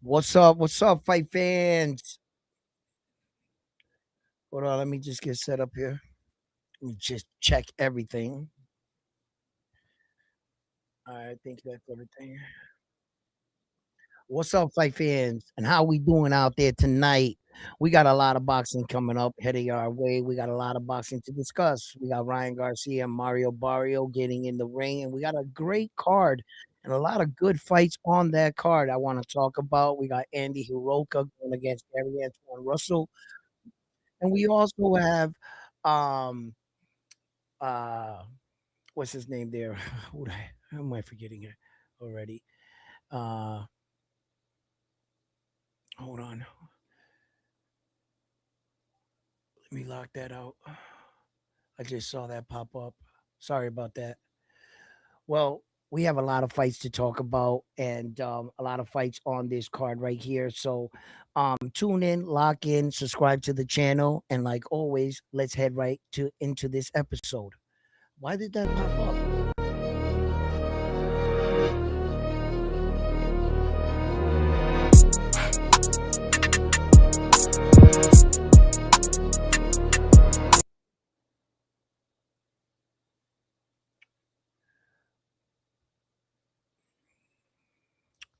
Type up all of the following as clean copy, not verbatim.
What's up? What's up, fight fans? Hold on, let me just get set up here. Let me just check everything. All right, I think that's everything. What's up, fight fans? And how we doing out there tonight? We got a lot of boxing coming up, heading our way. We got a lot of boxing to discuss. We got Ryan Garcia and Mario Barrio getting in the ring, and we got a great card and a lot of good fights on that card. I want to talk about. We got Andy Hiraoka going against Gary Antoine Russell, and we also have um uh what's his name there? Who am I forgetting it already? Uh Hold on. Let me lock that out. I just saw that pop up. Sorry about that. Well, we have a lot of fights to talk about and a lot of fights on this card right here. So tune in, lock in, subscribe to the channel, and like always, let's head right to into this episode. Why did that pop up?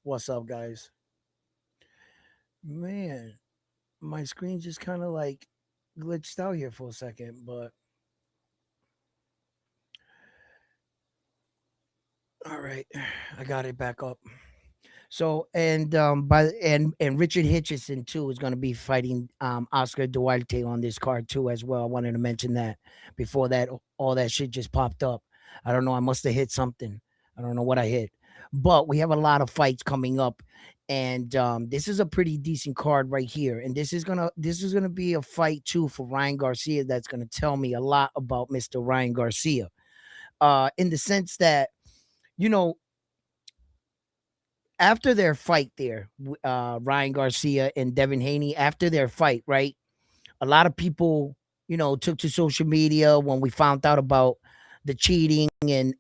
What's up, guys? Man, my screen just kind of like glitched out here for a second, but all right, I got it back up. So and Richard Hitchison too is going to be fighting Oscar Duarte on this card too as well. I wanted to mention that before that all that shit just popped up. I don't know. I must have hit something. I don't know what I hit, but we have a lot of fights coming up, and this is a pretty decent card right here. And this is gonna be a fight too for Ryan Garcia. That's gonna tell me a lot about Mr. Ryan Garcia. In the sense that you know after their fight there, Ryan Garcia and Devin Haney, after their fight, right? A lot of people, took to social media when we found out about the cheating and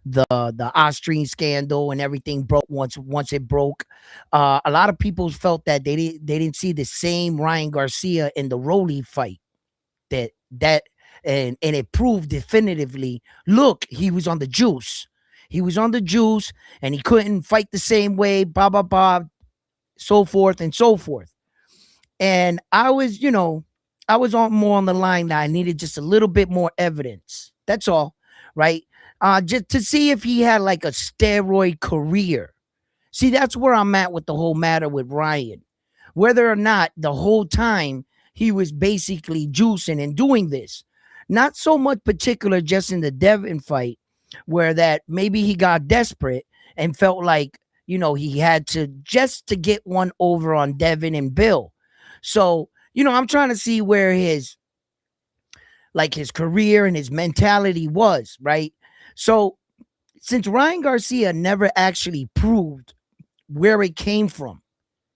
the Austrian scandal and everything broke once it broke. A lot of people felt that they didn't see the same Ryan Garcia in the Rolly fight that and it proved definitively. Look, he was on the juice. He was on the juice and he couldn't fight the same way, blah, blah, blah, so forth and so forth. And I was on more on the line that I needed just a little bit more evidence. That's all, right? Just to see if he had like a steroid career. See, that's where I'm at with the whole matter with Ryan. Whether or not the whole time he was basically juicing and doing this. Not so much particular just in the Devin fight, where that maybe he got desperate and felt like, he had to just to get one over on Devin and Bill. So, I'm trying to see where his career and his mentality was, right? So, since Ryan Garcia never actually proved where it came from,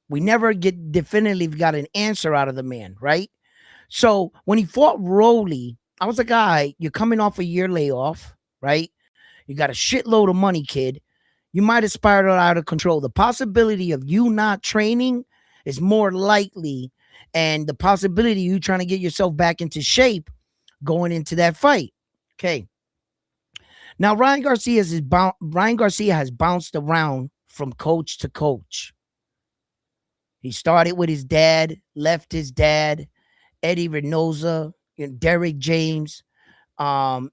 we never get definitively got an answer out of the man, right? So when he fought Rolly, I was like, all right, you're coming off a year layoff, right? You got a shitload of money, kid. You might have spiraled out of control. The possibility of you not training is more likely, and the possibility of you trying to get yourself back into shape going into that fight. Okay. Now Ryan Garcia has bounced around from coach to coach. He started with his dad, left his dad, Eddie Reynosa, Derek James, and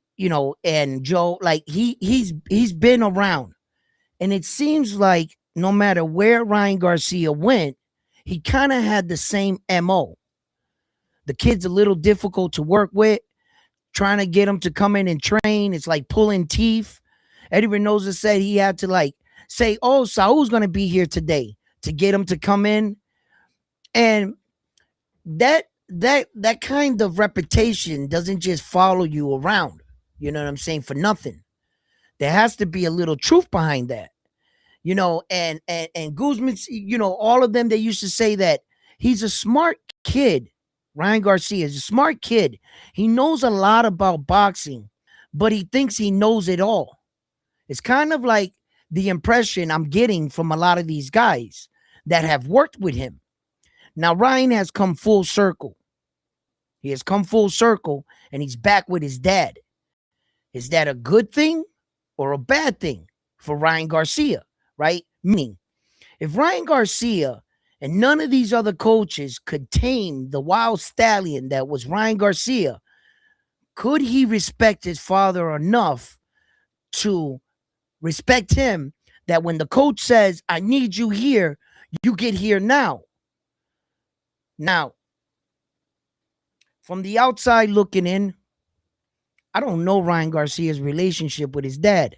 Joe. Like he's been around, and it seems like no matter where Ryan Garcia went, he kind of had the same mo. The kid's a little difficult to work with. Trying to get him to come in and train, it's like pulling teeth. Eddie Reynosa said he had to like say, "Oh, Saul's going to be here today," to get him to come in, and that kind of reputation doesn't just follow you around. You know what I'm saying? For nothing. There has to be a little truth behind that. And Guzman, all of them, they used to say that he's a smart kid. Ryan Garcia is a smart kid. He knows a lot about boxing, but he thinks he knows it all. It's kind of like the impression I'm getting from a lot of these guys that have worked with him. Now, Ryan has come full circle. He has come full circle and he's back with his dad. Is that a good thing or a bad thing for Ryan Garcia, right? Meaning, if Ryan Garcia and none of these other coaches could tame the wild stallion that was Ryan Garcia, could he respect his father enough to respect him that when the coach says, I need you here, you get here now? Now, from the outside looking in, I don't know Ryan Garcia's relationship with his dad.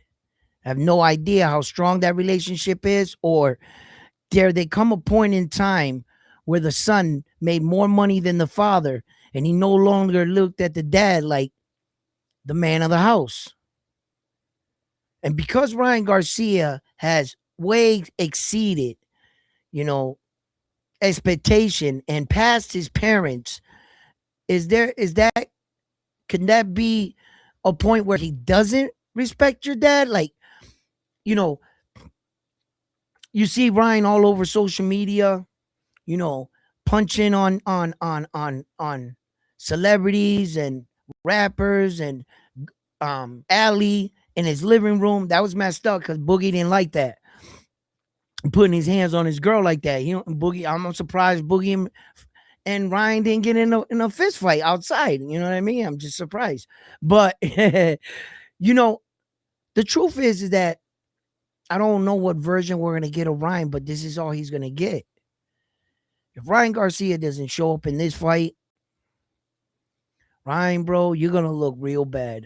I have no idea how strong that relationship is, or there they come a point in time where the son made more money than the father, and he no longer looked at the dad like the man of the house. And because Ryan Garcia has way exceeded, you know, expectation and past his parents, is that can that be a point where he doesn't respect your dad? Like, you know, you see Ryan all over social media, you know, punching on celebrities and rappers and Ali in his living room. That was messed up because Boogie didn't like that. Putting his hands on his girl like that. You know, Boogie, I'm surprised Boogie and Ryan didn't get in a fist fight outside. You know what I mean? I'm just surprised. But you know, the truth is that I don't know what version we're gonna get of Ryan, but this is all he's gonna get. If Ryan Garcia doesn't show up in this fight, Ryan, bro, you're gonna look real bad.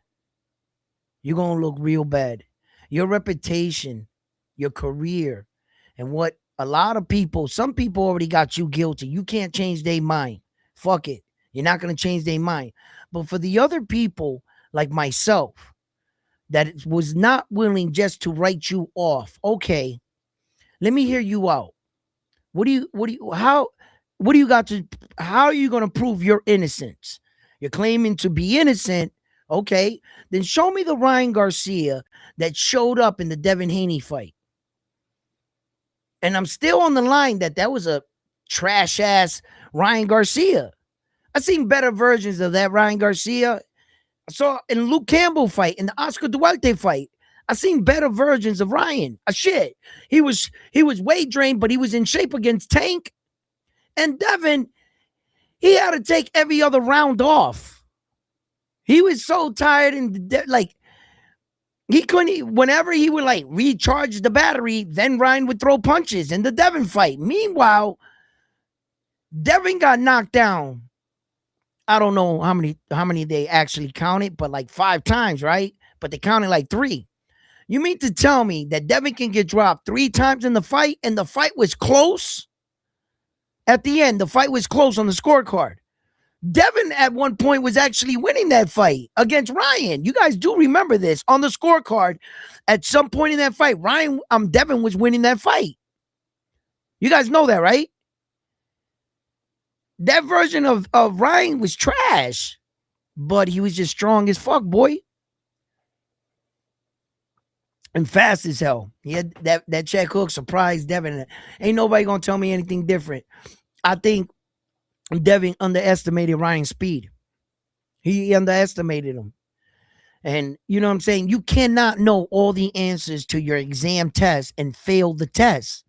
You're gonna look real bad. Your reputation, your career, and what a lot of people, some people already got you guilty. You can't change their mind. Fuck it. You're not gonna change their mind. But for the other people like myself that was not willing just to write you off, okay, let me hear you out. What do you got to, how are you going to prove your innocence? You're claiming to be innocent. Okay, then show me the Ryan Garcia that showed up in the Devin Haney fight. And I'm still on the line that was a trash ass Ryan Garcia. I've seen better versions of that Ryan Garcia. I saw in Luke Campbell fight, in the Oscar Duarte fight. I seen better versions of Ryan. Shit. He was weight drained, but he was in shape against Tank. And Devin, he had to take every other round off. He was so tired and like he couldn't. Whenever he would like recharge the battery, then Ryan would throw punches in the Devin fight. Meanwhile, Devin got knocked down. I don't know how many they actually counted, but like 5 times, right? But they counted like 3. You mean to tell me that Devin can get dropped 3 times in the fight and the fight was close? At the end, the fight was close on the scorecard. Devin at one point was actually winning that fight against Ryan. You guys do remember this on the scorecard. At some point in that fight, Devin was winning that fight. You guys know that, right? That version of Ryan was trash, but he was just strong as fuck, boy. And fast as hell. He had that check hook surprised Devin. Ain't nobody gonna tell me anything different. I think Devin underestimated Ryan's speed. He underestimated him. And you know what I'm saying? You cannot know all the answers to your exam test and fail the test.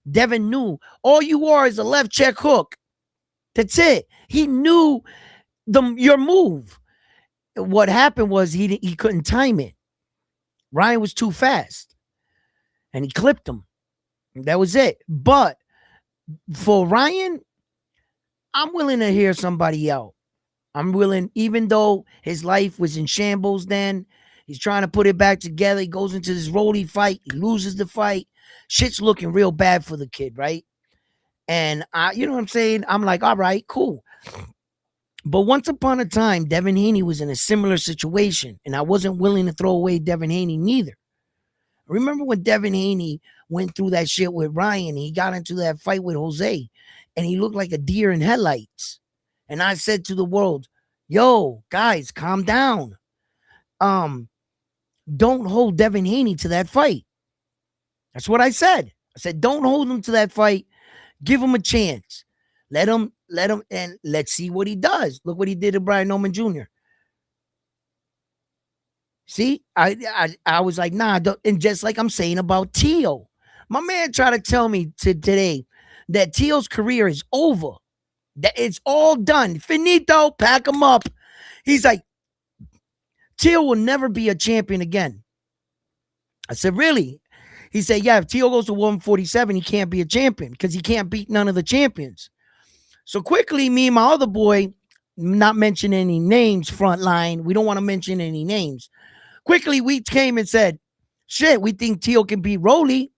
Devin knew all you are is a left check hook. That's it. He knew your move. What happened was he couldn't time it. Ryan was too fast. And he clipped him. That was it. But for Ryan, I'm willing to hear somebody out. I'm willing, even though his life was in shambles then, he's trying to put it back together. He goes into this Rolly fight. He loses the fight. Shit's looking real bad for the kid, right? And you know what I'm saying? I'm like, all right, cool. But once upon a time, Devin Haney was in a similar situation, and I wasn't willing to throw away Devin Haney neither. Remember when Devin Haney went through that shit with Ryan? He got into that fight with Jose, and he looked like a deer in headlights. And I said to the world, yo, guys, calm down. Don't hold Devin Haney to that fight. That's what I said. I said, don't hold him to that fight. Give him a chance. Let him, and let's see what he does. Look what he did to Brian Norman Jr. See, I was like, nah, and just like I'm saying about Teal, my man tried to tell me today that Teal's career is over, that it's all done, finito, pack him up. He's like, Teal will never be a champion again. I said, really? He said, yeah, if Teal goes to 147, he can't be a champion because he can't beat none of the champions. So quickly, me and my other boy, not mention any names, front line, we don't want to mention any names. Quickly, we came and said, shit, we think Teal can beat Rolly.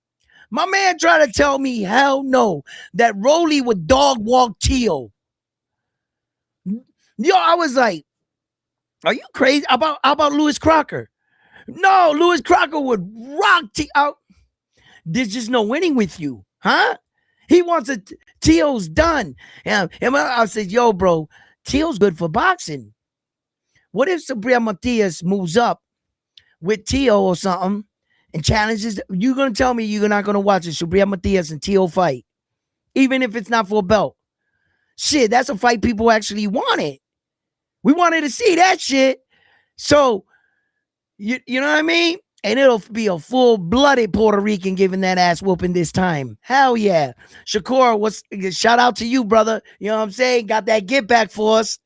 My man tried to tell me, hell no, that Rolly would dog walk Teal. Yo, I was like, are you crazy? How about Lewis Crocker? No, Lewis Crocker would rock Teal. There's just no winning with you, huh? He wants a Teal's done. And I said, yo, bro, Teal's good for boxing. What if Sabria Matias moves up with Teal or something and challenges? You're going to tell me you're not going to watch a Sabria Matias and Teal fight, even if it's not for a belt. Shit, that's a fight people actually wanted. We wanted to see that shit. So, you know what I mean? And it'll be a full-blooded Puerto Rican giving that ass whooping this time. Hell yeah. Shakur, shout out to you, brother. You know what I'm saying? Got that get back for us.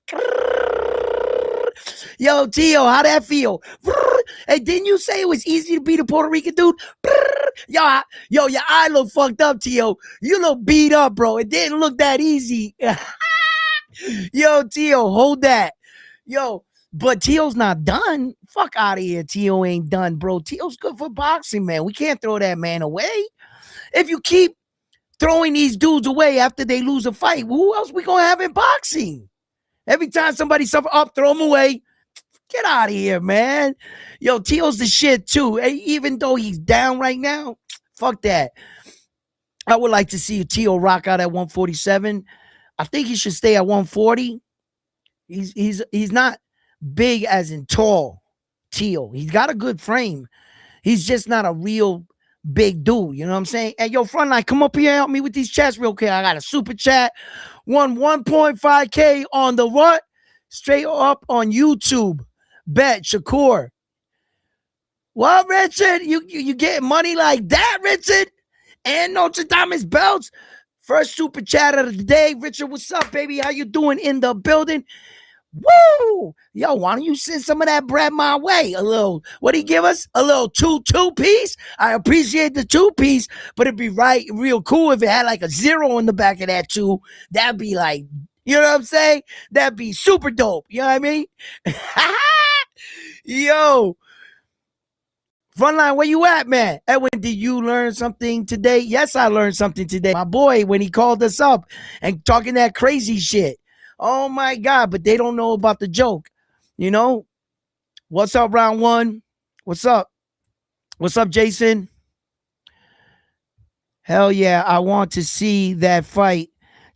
Yo, Tio, how that feel? Hey, didn't you say it was easy to beat a Puerto Rican dude? Yo, your eye look fucked up, Tio. You look beat up, bro. It didn't look that easy. Yo, Tio, hold that. Yo, but Teal's not done. Fuck out of here. Teal ain't done, bro. Teal's good for boxing, man. We can't throw that man away. If you keep throwing these dudes away after they lose a fight, who else we gonna have in boxing? Every time somebody suffer up, throw them away. Get out of here, man. Yo, Teal's the shit too. Even though he's down right now, fuck that. I would like to see Teal rock out at 147. I think he should stay at 140. He's not big as in tall, Teal. He's got a good frame. He's just not a real big dude. You know what I'm saying? Hey, yo, Frontline, come up here and help me with these chats real quick. I got a super chat. 1.5K on the what? Straight up on YouTube. Bet, Shakur. What, Richard? You get money like that, Richard? And Notre Dame's belts? First super chat of the day. Richard, what's up, baby? How you doing in the building? Woo! Yo, why don't you send some of that bread my way? A little, what do he give us? A little two-piece? I appreciate the two-piece, but it'd be real cool if it had like a zero in the back of that two. That'd be like, you know what I'm saying? That'd be super dope. You know what I mean? Yo. Frontline, where you at, man? Edwin, did you learn something today? Yes, I learned something today. My boy, when he called us up and talking that crazy shit. Oh my God, but they don't know about the joke. You know? What's up, round one? What's up? What's up, Jason? Hell yeah, I want to see that fight.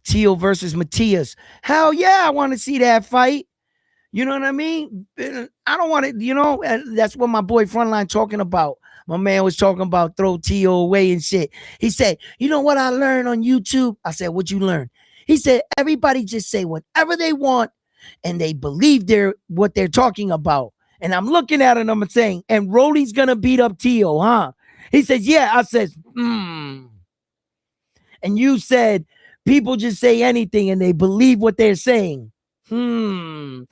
Teal versus Matias. Hell yeah, I want to see that fight. You know what I mean? I don't want to, you know, that's what my boy Frontline talking about. My man was talking about throw Teal away and shit. He said, you know what I learned on YouTube? I said, what'd you learn? He said, everybody just say whatever they want and they believe what they're talking about. And I'm looking at it and I'm saying, and Rolly's going to beat up Teal, huh? He says, yeah. I says, And you said, people just say anything and they believe what they're saying. Frontline.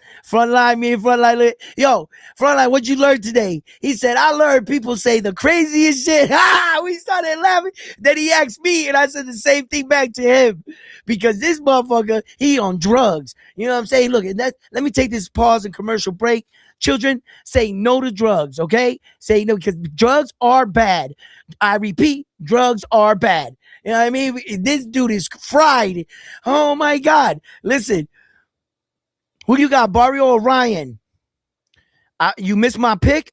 Yo, Frontline, what'd you learn today? He said, I learned people say the craziest shit. We started laughing. Then he asked me, and I said the same thing back to him. Because this motherfucker, he on drugs. You know what I'm saying? Look, let me take this pause and commercial break. Children, say no to drugs, okay? Say no, because drugs are bad. I repeat, drugs are bad. You know what I mean? This dude is fried. Oh my God. Listen. Who you got, Barrio or Ryan? You missed my pick.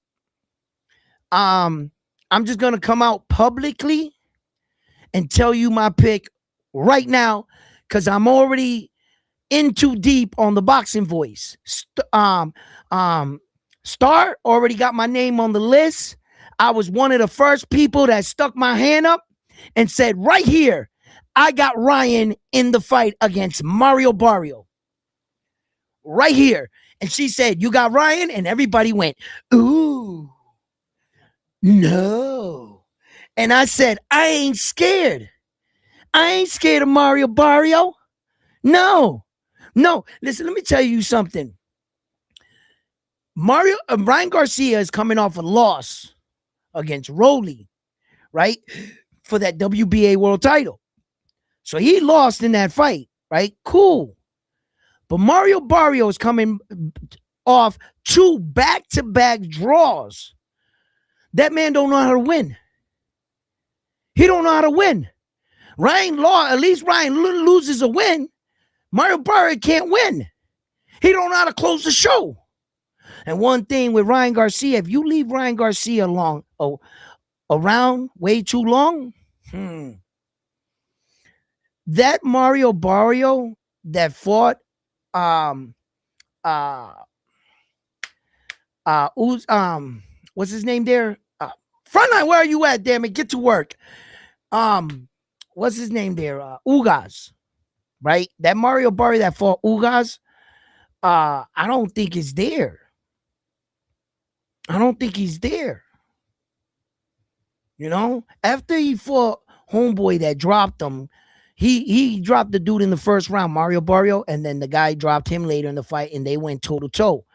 I'm just gonna come out publicly and tell you my pick right now because I'm already in too deep on the boxing voice. Star already got my name on the list. I was one of the first people that stuck my hand up and said, right here, I got Ryan in the fight against Mario Barrio. Right here. And she said, you got Ryan? And everybody went, ooh, no. And I said, I ain't scared. I ain't scared of Mario Barrio. No. No. Listen, let me tell you something. Ryan Garcia is coming off a loss against Rolly, right? For that WBA world title. So he lost in that fight, right? Cool. But Mario Barrio is coming off 2 back-to-back draws. That man don't know how to win. He don't know how to win. At least Ryan loses a win. Mario Barrio can't win. He don't know how to close the show. And one thing with Ryan Garcia, if you leave Ryan Garcia around way too long, that Mario Barrio that fought what's his name there? Frontline, where are you at? Damn it, get to work. What's his name there? Ugas, right? That Mario Barrio that fought Ugas, I don't think is there. I don't think he's there. You know, after he fought homeboy that dropped him, he dropped the dude in the first round, Mario Barrio, and then the guy dropped him later in the fight, and they went toe to toe.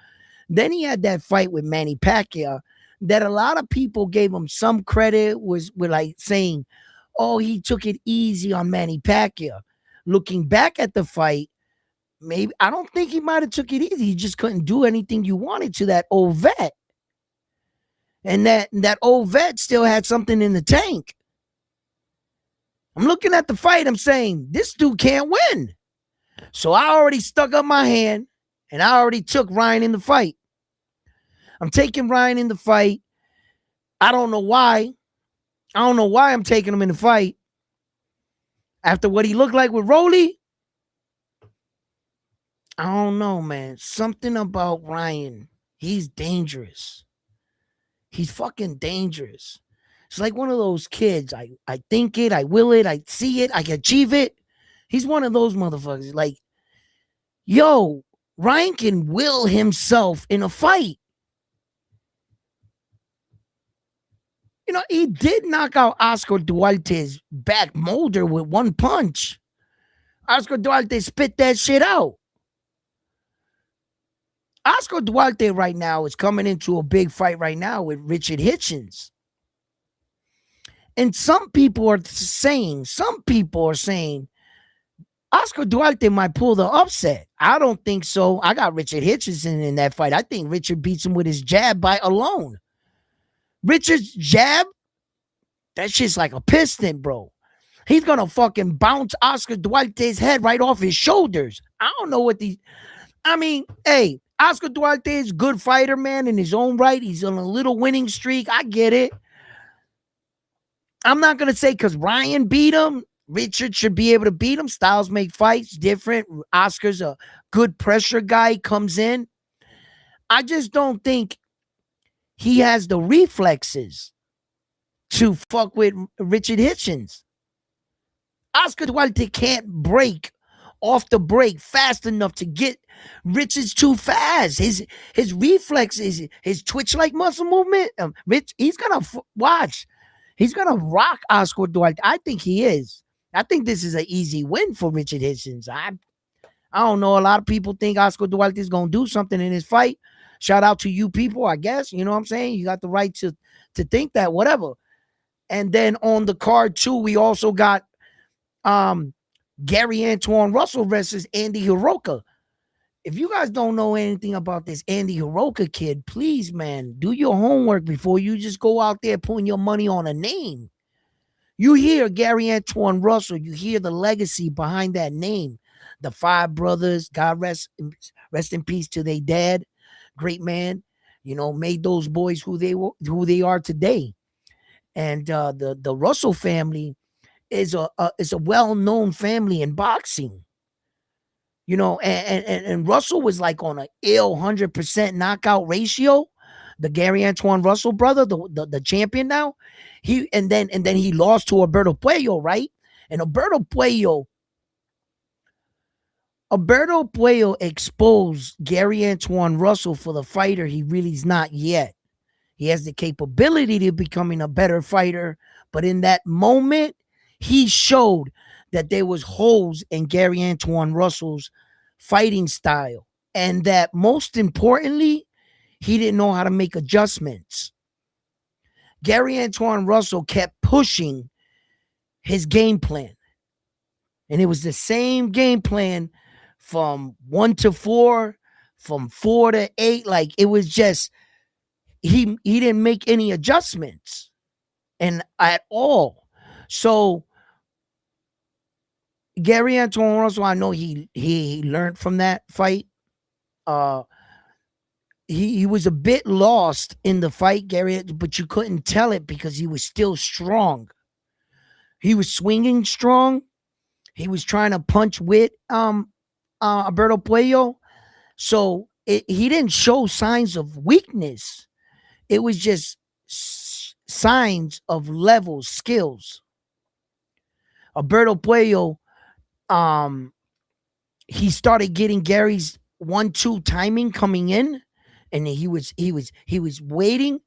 Then he had that fight with Manny Pacquiao that a lot of people gave him some credit, were like saying, oh, he took it easy on Manny Pacquiao. Looking back at the fight, maybe I don't think he might have took it easy. He just couldn't do anything you wanted to that old vet. And that old vet still had something in the tank. I'm looking at the fight. I'm saying, this dude can't win. So I already stuck up my hand, and I already took Ryan in the fight. I'm taking Ryan in the fight. I don't know why. I don't know why I'm taking him in the fight. After what he looked like with Rolly, I don't know, man. Something about Ryan. He's dangerous. He's fucking dangerous. It's like one of those kids. I think it, I will it, I see it, I can achieve it. He's one of those motherfuckers. Like, yo, Ryan can will himself in a fight. You know, he did knock out Oscar Duarte's back molder with one punch. Oscar Duarte spit that shit out. Oscar Duarte right now is coming into a big fight right now with Richard Hitchins. And some people are saying, Oscar Duarte might pull the upset. I don't think so. I got Richard Hitchins in that fight. I think Richard beats him with his jab by alone. Richard's jab, that shit's like a piston, bro. He's going to fucking bounce Oscar Duarte's head right off his shoulders. I don't know what these... I mean, hey, Oscar Duarte is a good fighter, man, in his own right. He's on a little winning streak. I get it. I'm not going to say because Ryan beat him, Richard should be able to beat him. Styles make fights different. Oscar's a good pressure guy, comes in. I just don't think he has the reflexes to fuck with Richard Hitchins. Oscar Duarte can't break off the break fast enough to get Richard's too fast. His reflexes, his twitch like muscle movement. Rich, he's gonna watch. He's gonna rock Oscar Duarte. I think he is. I think this is an easy win for Richard Hitchins. I don't know. A lot of people think Oscar Duarte is gonna do something in his fight. Shout out to you people, I guess. You know what I'm saying? You got the right to think that, whatever. And then on the card too, we also got Gary Antoine Russell versus Andy Hiraoka. If you guys don't know anything about this Andy Hiraoka kid, please, man, do your homework before you just go out there putting your money on a name. You hear Gary Antoine Russell, you hear the legacy behind that name. The five brothers, God rest in peace to their dad, great man, you know, made those boys who they are today. And the Russell family is a well-known family in boxing. You know, and Russell was like on an ill 100% knockout ratio. the Gary Antoine Russell brother, the champion now. And then he lost to Alberto Puello, right? And Alberto Puello exposed Gary Antoine Russell for the fighter he really is not yet. He has the capability to becoming a better fighter, but in that moment, he showed that there was holes in Gary Antoine Russell's fighting style, and that most importantly, he didn't know how to make adjustments. Gary Antoine Russell kept pushing his game plan, and it was the same game plan from 1 to 4, from 4 to 8. Like it was just he didn't make any adjustments and at all. So Gary Antoine Russell, I know he learned from that fight. Uh he was a bit lost in the fight, Gary, but you couldn't tell it because he was still strong. He was swinging strong. He was trying to punch with Alberto Puello. So he didn't show signs of weakness. It was just signs of levels, skills. Alberto Puello, um, he started getting Gary's 1-2 timing coming in, and he was waiting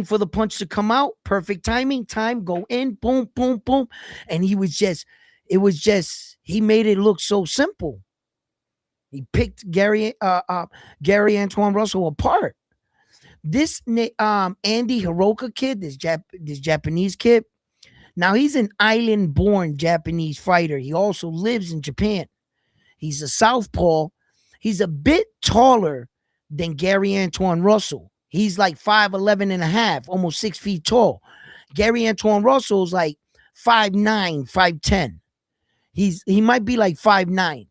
for the punch to come out. Perfect timing, time go in, boom, boom, boom, and he made it look so simple. He picked Gary Antoine Russell apart. This Andy Hiroka kid, this Japanese kid. Now he's an island-born Japanese fighter. He also lives in Japan. He's a southpaw. He's a bit taller than Gary Antoine Russell. He's like 5'11 and a half, almost 6 feet tall. Gary Antoine Russell's like 5'9, 5'10. He might be like 5'9.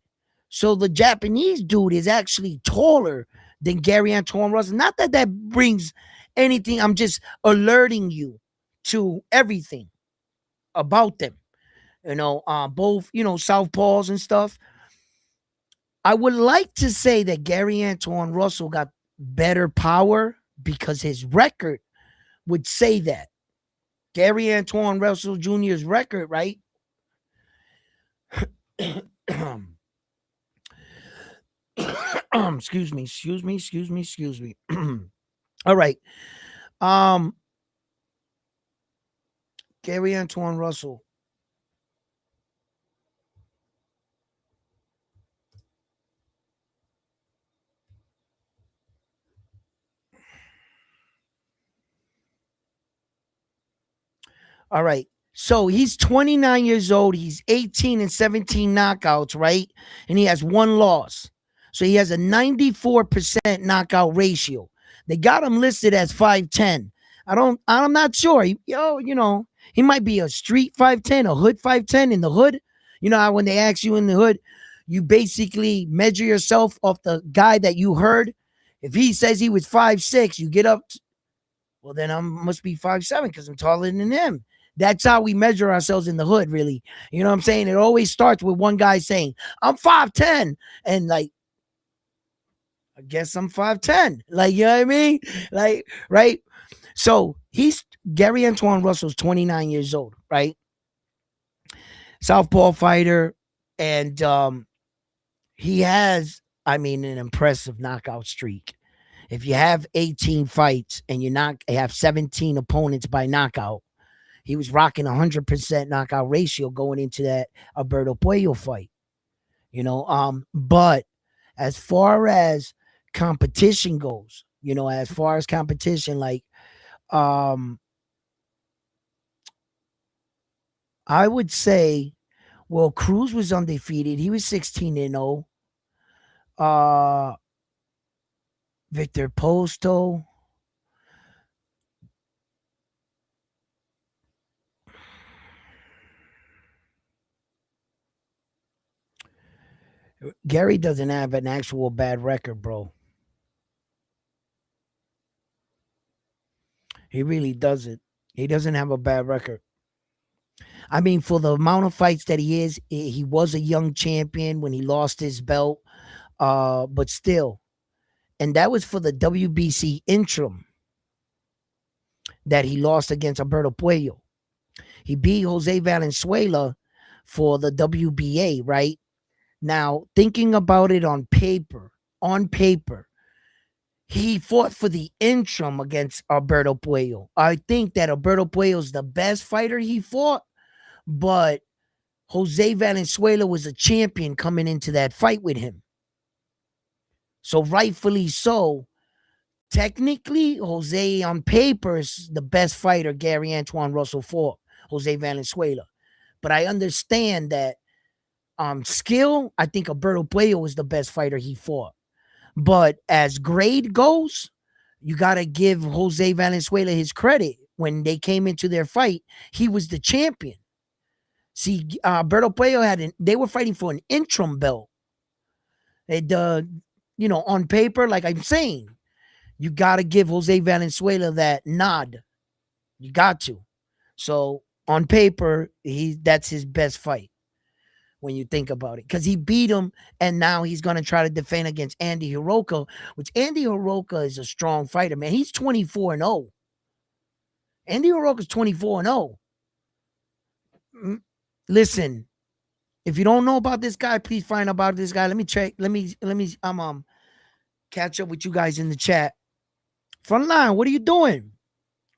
So the Japanese dude is actually taller than Gary Antoine Russell. Not that that brings anything. I'm just alerting you to everything about them. Both, southpaws and stuff. I would like to say that Gary Antoine Russell got better power because his record would say that. Gary Antoine Russell Jr.'s record, right? excuse me. All right. Um, Gary Antoine Russell. All right. So he's 29 years old. He's 18 and 17 knockouts, right? And he has one loss. So he has a 94% knockout ratio. They got him listed as 5'10. I'm not sure. He might be a street 5'10, a hood 5'10 in the hood. You know how when they ask you in the hood, you basically measure yourself off the guy that you heard. If he says he was 5'6, you get up. Well, then I must be 5'7 because I'm taller than him. That's how we measure ourselves in the hood, really. You know what I'm saying? It always starts with one guy saying, I'm 5'10. And like, I guess I'm 5'10. Like, you know what I mean? Like, right? So Gary Antoine Russell's 29 years old, right? Southpaw fighter. And he has, an impressive knockout streak. If you have 18 fights and have 17 opponents by knockout, he was rocking 100% knockout ratio going into that Alberto Puello fight. But as far as competition goes, like, I would say, well, Cruz was undefeated. He was 16-0. Victor Posto. Gary doesn't have an actual bad record, bro. He really doesn't. He doesn't have a bad record. For the amount of fights that he was a young champion when he lost his belt. But still. And that was for the WBC interim. that he lost against Alberto Puello. He beat Jose Valenzuela for the WBA, right? Now, thinking about it on paper, he fought for the interim against Alberto Puello. I think that Alberto Puello is the best fighter he fought, but Jose Valenzuela was a champion coming into that fight with him. So rightfully so, technically, Jose on paper is the best fighter Gary Antoine Russell fought, Jose Valenzuela. But I understand that skill, I think Alberto Puello was the best fighter he fought. But as grade goes, you got to give Jose Valenzuela his credit. When they came into their fight, he was the champion. See, Alberto Puello they were fighting for an interim belt. On paper, like I'm saying, you got to give Jose Valenzuela that nod. You got to. So on paper, that's his best fight when you think about it, because he beat him, and now he's going to try to defend against Andy Hiraoka, which Andy Hiraoka is a strong fighter, man. He's 24-0. Andy Hiraoka's 24-0. Listen, if you don't know about this guy, please find out about this guy. Let me check. Let me catch up with you guys in the chat. Frontline, what are you doing?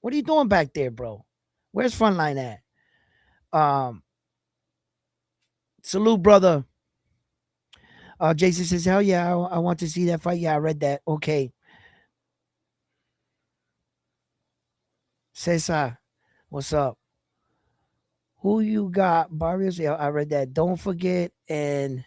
What are you doing back there, bro? Where's Frontline at? Salute, brother. Jason says, hell yeah, I want to see that fight. Yeah, I read that. Okay. Cesar, what's up? Who you got? Barrios? Yeah, I read that. Don't forget. And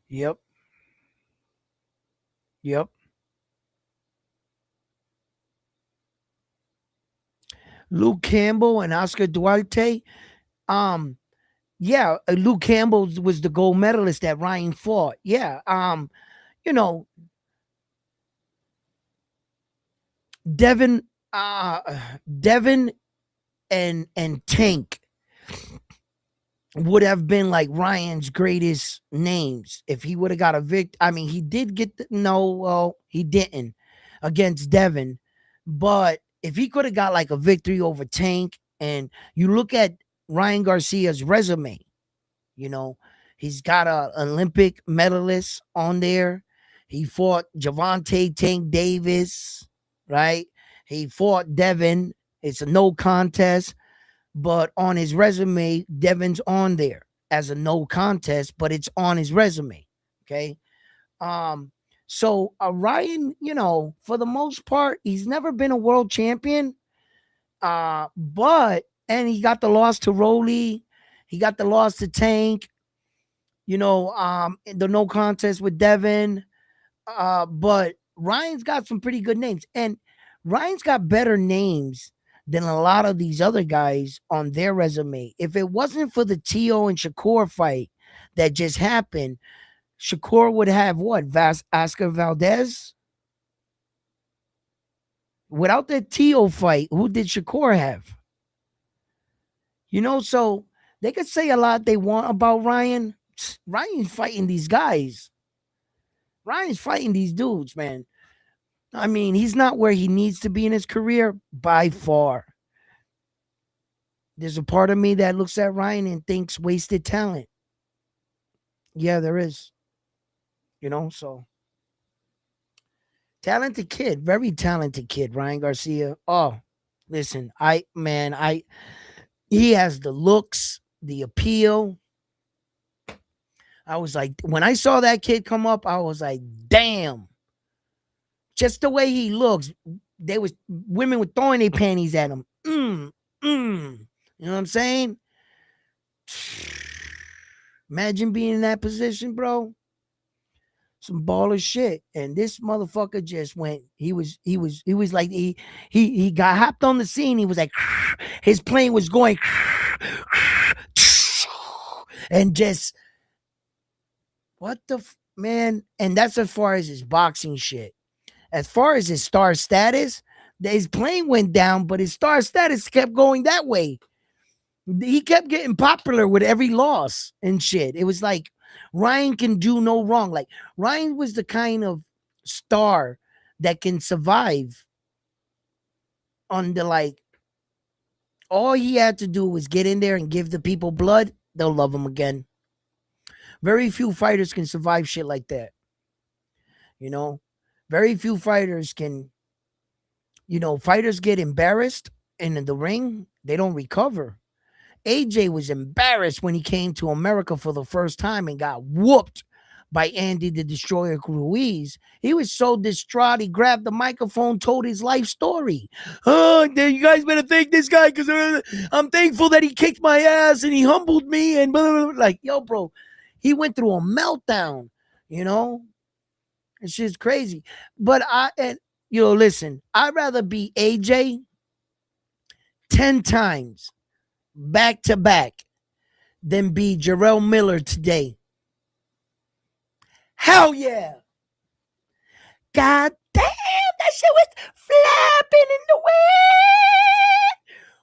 yep. Luke Campbell and Oscar Duarte. Yeah, Luke Campbell was the gold medalist that Ryan fought. Yeah. You know, Devin and Tank would have been like Ryan's greatest names if he would have got a victory. I mean, he did get he didn't against Devin, but if he could have got like a victory over Tank, and you look at Ryan Garcia's resume, he's got a Olympic medalist on there. He fought Javante Tank Davis, right? He fought Devin. It's a no contest. But on his resume, Devin's on there as a no contest, but it's on his resume. Okay. So Ryan, for the most part, he's never been a world champion. And he got the loss to Rolly, he got the loss to Tank, the no contest with Devin. But Ryan's got some pretty good names, and Ryan's got better names than a lot of these other guys on their resume. If it wasn't for the Tio and Shakur fight that just happened, Shakur would have what? Oscar Valdez? Without the Tio fight, who did Shakur have? So they could say a lot they want about Ryan. Ryan's fighting these guys. Ryan's fighting these dudes, man. I mean, he's not where he needs to be in his career by far. There's a part of me that looks at Ryan and thinks wasted talent. Yeah, there is. So talented kid, very talented kid, Ryan Garcia. Oh, listen, he has the looks, the appeal. I was like, when I saw that kid come up, I was like, damn. Just the way he looks, women were throwing their panties at him. You know what I'm saying? Imagine being in that position, bro. Some baller shit. And this motherfucker just went. He was like he got hopped on the scene. He was like, his plane was going, and just what the man. And that's as far as his boxing shit. As far as his star status, his plane went down, but his star status kept going that way. He kept getting popular with every loss and shit. It was like Ryan can do no wrong. Like Ryan was the kind of star that can survive on the like all he had to do was get in there and give the people blood, they'll love him again. Very few fighters can survive shit like that. You know? Very few fighters can, fighters get embarrassed in the ring, they don't recover. AJ was embarrassed when he came to America for the first time and got whooped by Andy the Destroyer Ruiz. He was so distraught, he grabbed the microphone, told his life story. Oh, you guys better thank this guy because I'm thankful that he kicked my ass and he humbled me and blah, blah, blah. Like, yo, bro, he went through a meltdown, you know? It's just crazy. But listen, I'd rather be AJ 10 times back to back than be Jarrell Miller today. Hell yeah. God damn, that shit was flapping in the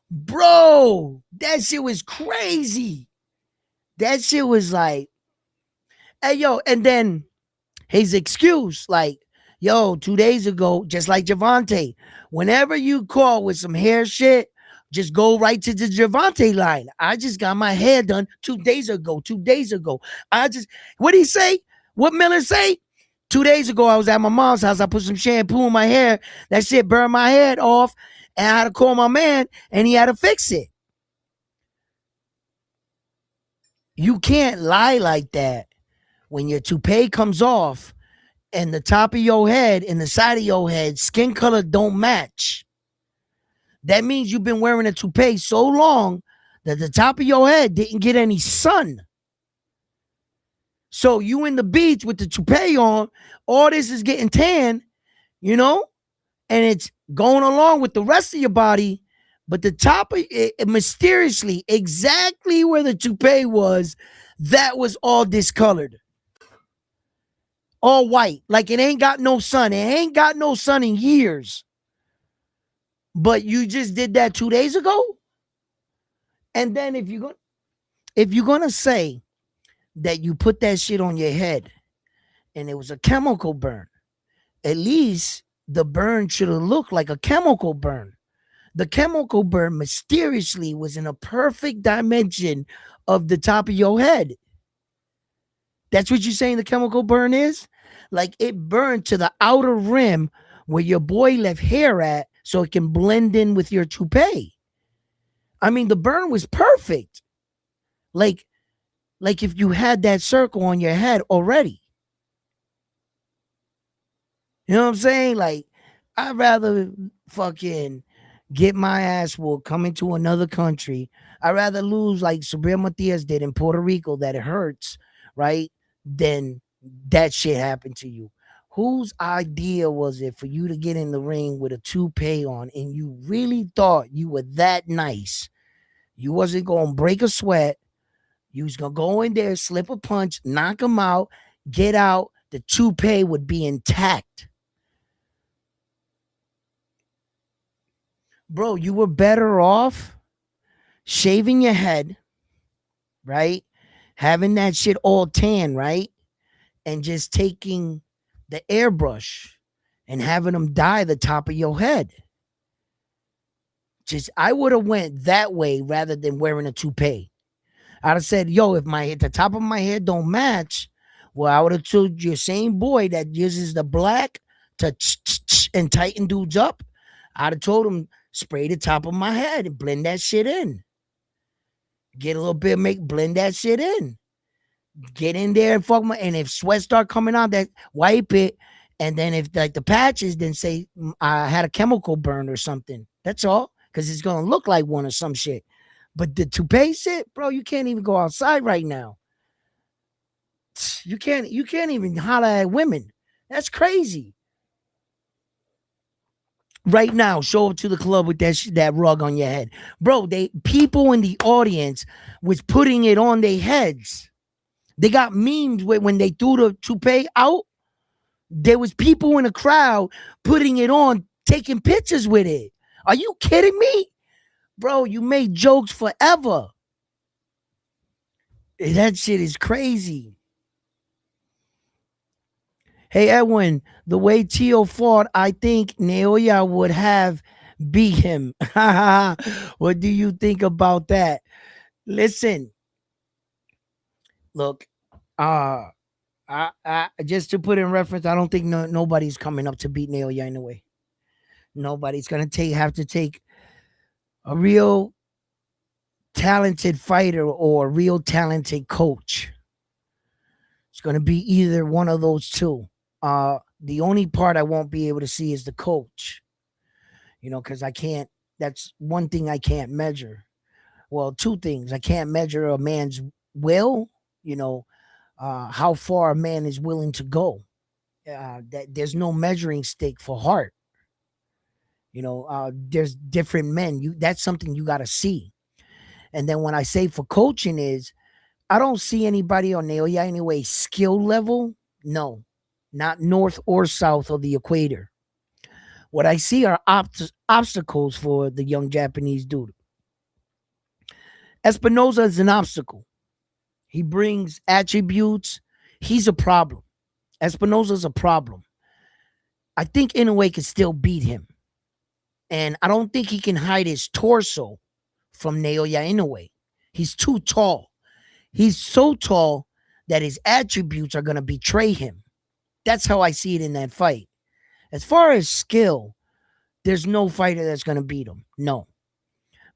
wind. Bro, that shit was crazy. That shit was like, hey, yo, and then his excuse, like, yo, 2 days ago, just like Javante, whenever you call with some hair shit, just go right to the Javante line. I just got my hair done 2 days ago. 2 days ago. What did he say? What Miller say? 2 days ago, I was at my mom's house. I put some shampoo in my hair. That shit burned my head off. And I had to call my man and he had to fix it. You can't lie like that when your toupee comes off and the top of your head and the side of your head, skin color don't match. That means you've been wearing a toupee so long that the top of your head didn't get any sun. So you in the beach with the toupee on, all this is getting tan, and it's going along with the rest of your body. But the top of it mysteriously, exactly where the toupee was, that was all discolored. All white. Like it ain't got no sun. It ain't got no sun in years. But you just did that 2 days ago? And then if you're gonna say that you put that shit on your head and it was a chemical burn, at least the burn should have looked like a chemical burn. The chemical burn mysteriously was in a perfect dimension of the top of your head. That's what you're saying the chemical burn is? Like it burned to the outer rim where your boy left hair at so it can blend in with your toupee. I mean, the burn was perfect. Like if you had that circle on your head already. You know what I'm saying? Like, I'd rather fucking get my ass whooped coming to another country. I'd rather lose like Sabrina Matias did in Puerto Rico that it hurts, right? Than that shit happened to you. Whose idea was it for you to get in the ring with a toupee on and you really thought you were that nice? You wasn't going to break a sweat. You was going to go in there, slip a punch, knock him out, get out. The toupee would be intact. Bro, you were better off shaving your head, right? Having that shit all tan, right? And just taking the airbrush and having them dye the top of your head. I would have went that way rather than wearing a toupee. I'd have said, yo, if the top of my head don't match, well, I would have told your same boy that uses the black to and tighten dudes up. I'd have told him, spray the top of my head and blend that shit in. Get a little bit, blend that shit in. Get in there and fuck and if sweat start coming out, that wipe it. And then if like the patches, then say I had a chemical burn or something. That's all. Because it's gonna look like one or some shit. But the toupee shit, bro, you can't even go outside right now. You can't even holler at women. That's crazy. Right now, show up to the club with that rug on your head. Bro, people in the audience was putting it on their heads. They got memes when they threw the toupee out. There was people in the crowd putting it on, taking pictures with it. Are you kidding me? Bro, you made jokes forever. That shit is crazy. Hey Edwin, the way Tio fought, I think Naoya would have beat him. What do you think about that? Listen, look, uh just to put in reference, I don't think nobody's coming up to beat Naoya in a way. Nobody's gonna have to take a real talented fighter or a real talented coach. It's gonna be either one of those two. The only part I won't be able to see is the coach. Because I can't. That's one thing I can't measure. Well, two things. I can't measure a man's will. How far a man is willing to go. That there's no measuring stick for heart. There's different men. That's something you got to see. And then when I say for coaching is, I don't see anybody on Naoya anyway skill level. No, not north or south of the equator. What I see are obstacles for the young Japanese dude. Espinoza is an obstacle. He brings attributes. He's a problem. Espinoza's a problem. I think Inoue can still beat him. And I don't think he can hide his torso from Naoya Inoue. He's too tall. He's so tall that his attributes are going to betray him. That's how I see it in that fight. As far as skill, there's no fighter that's going to beat him. No.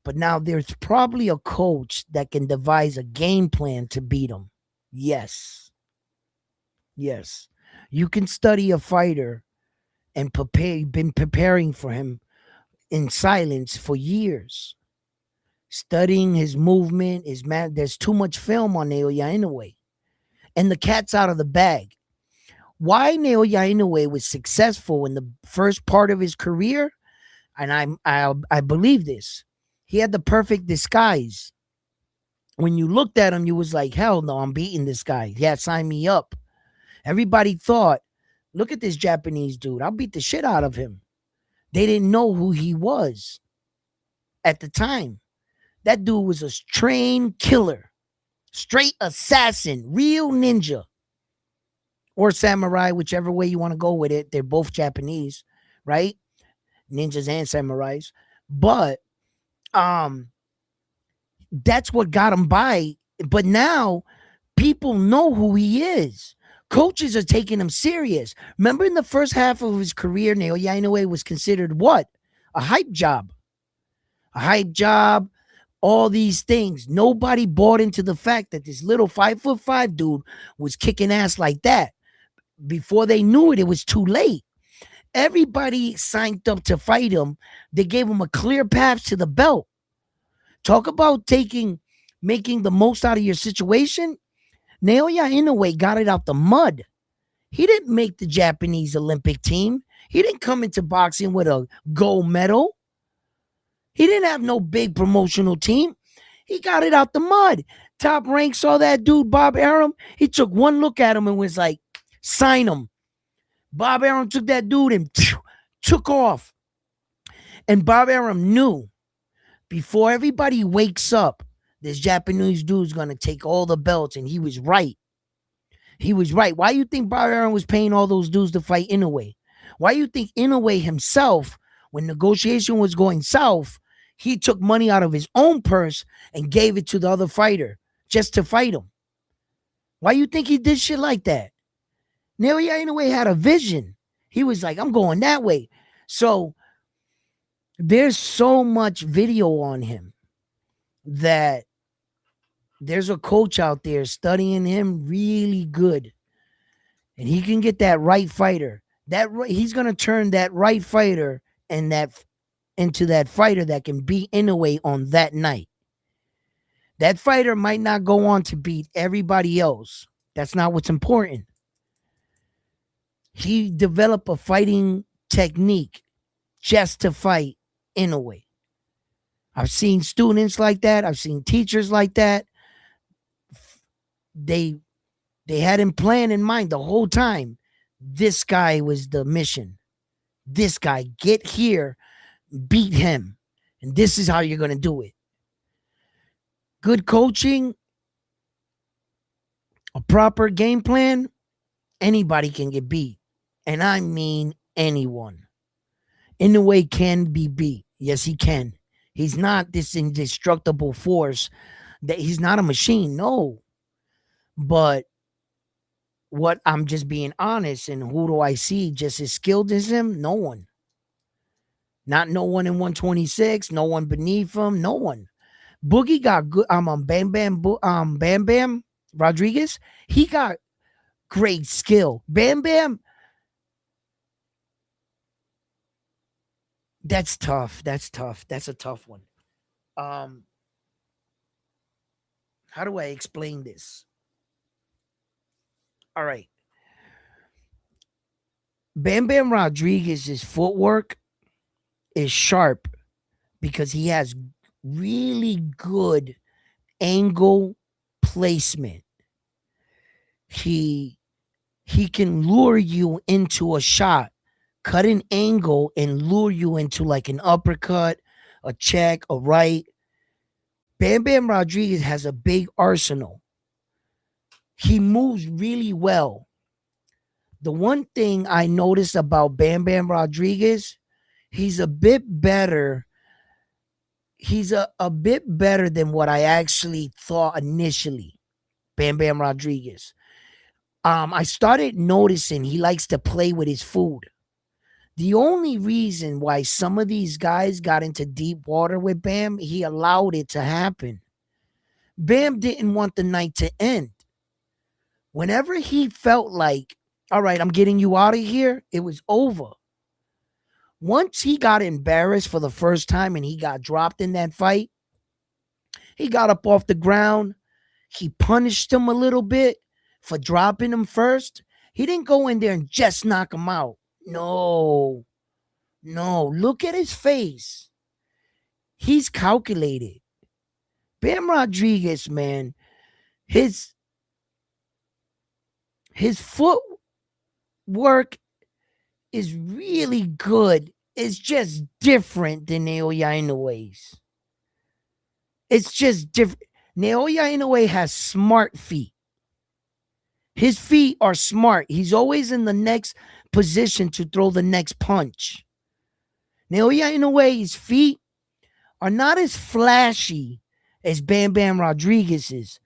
But now there's probably a coach that can devise a game plan to beat him. Yes. Yes. You can study a fighter and been preparing for him in silence for years. Studying his movement, his man. There's too much film on Naoya Inoue. And the cat's out of the bag. Why Naoya Inoue was successful in the first part of his career, and I believe this. He had the perfect disguise. When you looked at him, you was like, hell no, I'm beating this guy. Yeah, sign me up. Everybody thought, look at this Japanese dude. I'll beat the shit out of him. They didn't know who he was at the time. That dude was a trained killer, straight assassin, real ninja or samurai, whichever way you want to go with it. They're both Japanese, right? Ninjas and samurais. But that's what got him by. But now people know who he is. Coaches are taking him serious. Remember in the first half of his career, Naoya Inoue was considered what? A hype job. A hype job, all these things. Nobody bought into the fact that this little 5'5" dude was kicking ass like that. Before they knew it, it was too late. Everybody signed up to fight him. They gave him a clear path to the belt. Talk about making the most out of your situation. Naoya Inoue got it out the mud. He didn't make the Japanese Olympic team. He didn't come into boxing with a gold medal. He didn't have no big promotional team. He got it out the mud. Top Rank saw that dude, Bob Arum. He took one look at him and was like, sign him. Bob Arum took that dude and took off. And Bob Arum knew before everybody wakes up, this Japanese dude's going to take all the belts. And he was right. He was right. Why do you think Bob Arum was paying all those dudes to fight Inoue? Why do you think Inoue himself, when negotiation was going south, he took money out of his own purse and gave it to the other fighter just to fight him? Why you think he did shit like that? Naoya Inoue had a vision. He was like, I'm going that way. So there's so much video on him that there's a coach out there studying him really good. And he can get that right fighter. He's going to turn that right fighter and into that fighter that can beat Inoue on that night. That fighter might not go on to beat everybody else. That's not what's important. He developed a fighting technique just to fight Inoue. I've seen students like that. I've seen teachers like that. They had him plan in mind the whole time. This guy was the mission. This guy, get here, beat him. And this is how you're going to do it. Good coaching, a proper game plan, anybody can get beat. And I mean anyone. Inoue can be beat. Yes, he can. He's not this indestructible force. That he's not a machine. No. But what I'm just being honest, and who do I see just as skilled as him? No one. Not no one in 126, no one beneath him, no one. Boogie got good. Bam Bam Rodriguez. He got great skill. Bam Bam. That's tough. That's tough. That's a tough one. Um, how do I explain this? All right. Bam Bam Rodriguez's footwork is sharp because he has really good angle placement. He can lure you into a shot, cut an angle and lure you into like an uppercut, a check, a right. Bam Bam Rodriguez has a big arsenal. He moves really well. The one thing I noticed about Bam Bam Rodriguez, he's a bit better. He's a bit better than what I actually thought initially. Bam Bam Rodriguez. I started noticing he likes to play with his food. The only reason why some of these guys got into deep water with Bam, he allowed it to happen. Bam didn't want the night to end. Whenever he felt like, all right, I'm getting you out of here, it was over. Once he got embarrassed for the first time and he got dropped in that fight, he got up off the ground. He punished him a little bit for dropping him first. He didn't go in there and just knock him out. No, no. Look at his face. He's calculated. Bam Rodriguez, man, his footwork is really good. It's just different than Naoya Inoue's. It's just different. Naoya Inoue has smart feet. His feet are smart. He's always in the next position to throw the next punch. Naoya Inoue's feet are not as flashy as Bam Bam Rodriguez's,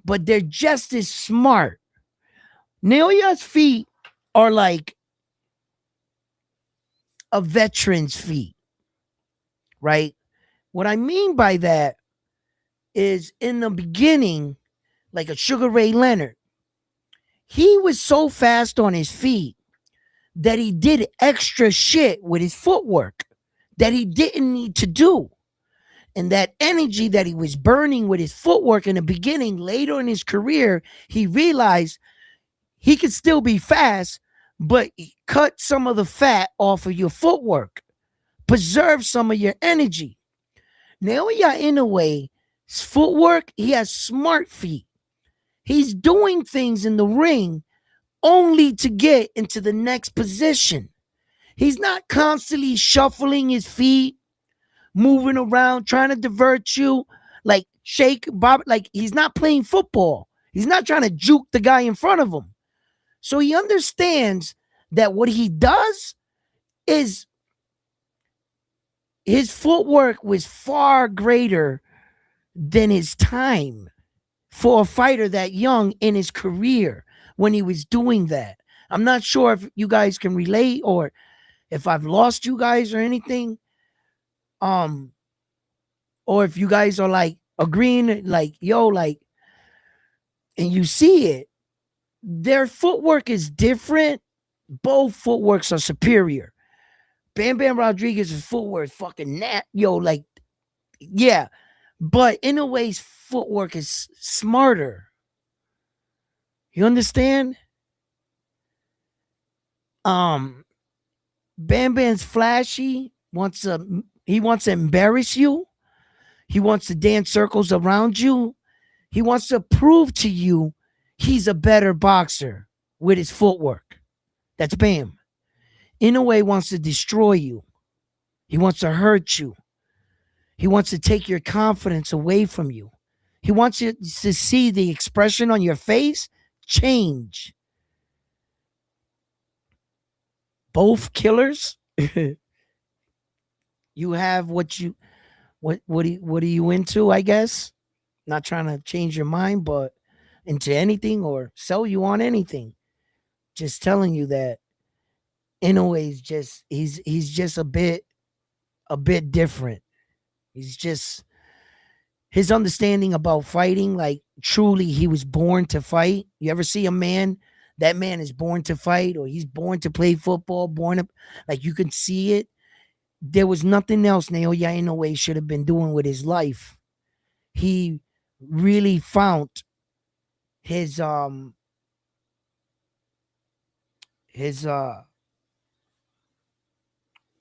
but they're just as smart. Naoya's feet are like a veteran's feet, right? What I mean by that is in the beginning, like a Sugar Ray Leonard, he was so fast on his feet that he did extra shit with his footwork that he didn't need to do. And that energy that he was burning with his footwork in the beginning, later in his career, he realized he could still be fast, but cut some of the fat off of your footwork. Preserve some of your energy. Naoya Inoue's footwork, he has smart feet. He's doing things in the ring only to get into the next position. He's not constantly shuffling his feet, moving around, trying to divert you, like shake, bob, like he's not playing football. He's not trying to juke the guy in front of him. So he understands that what he does is his footwork was far greater than his time for a fighter that young in his career when he was doing that. I'm not sure if you guys can relate or if I've lost you guys or anything. Or if you guys are like agreeing, like, yo, like, and you see it, their footwork is different. Both footworks are superior. Bam Bam Rodriguez's footwork fucking like, yeah. But Inoue's footwork is smarter. You understand? Bam Bam's flashy, he wants to embarrass you. He wants to dance circles around you. He wants to prove to you he's a better boxer with his footwork. That's Bam. Inoue wants to destroy you. He wants to hurt you. He wants to take your confidence away from you. He wants you to see the expression on your face change. Both killers, you have what are you into, I guess? Not trying to change your mind, but into anything or sell you on anything. Just telling you that Inoue is just he's just a bit different. He's just his understanding about fighting, like truly he was born to fight. You ever see a man, that man is born to fight, or he's born to play football, born to, like you can see it. There was nothing else Naoya Inoue should have been doing with his life. He really found his his what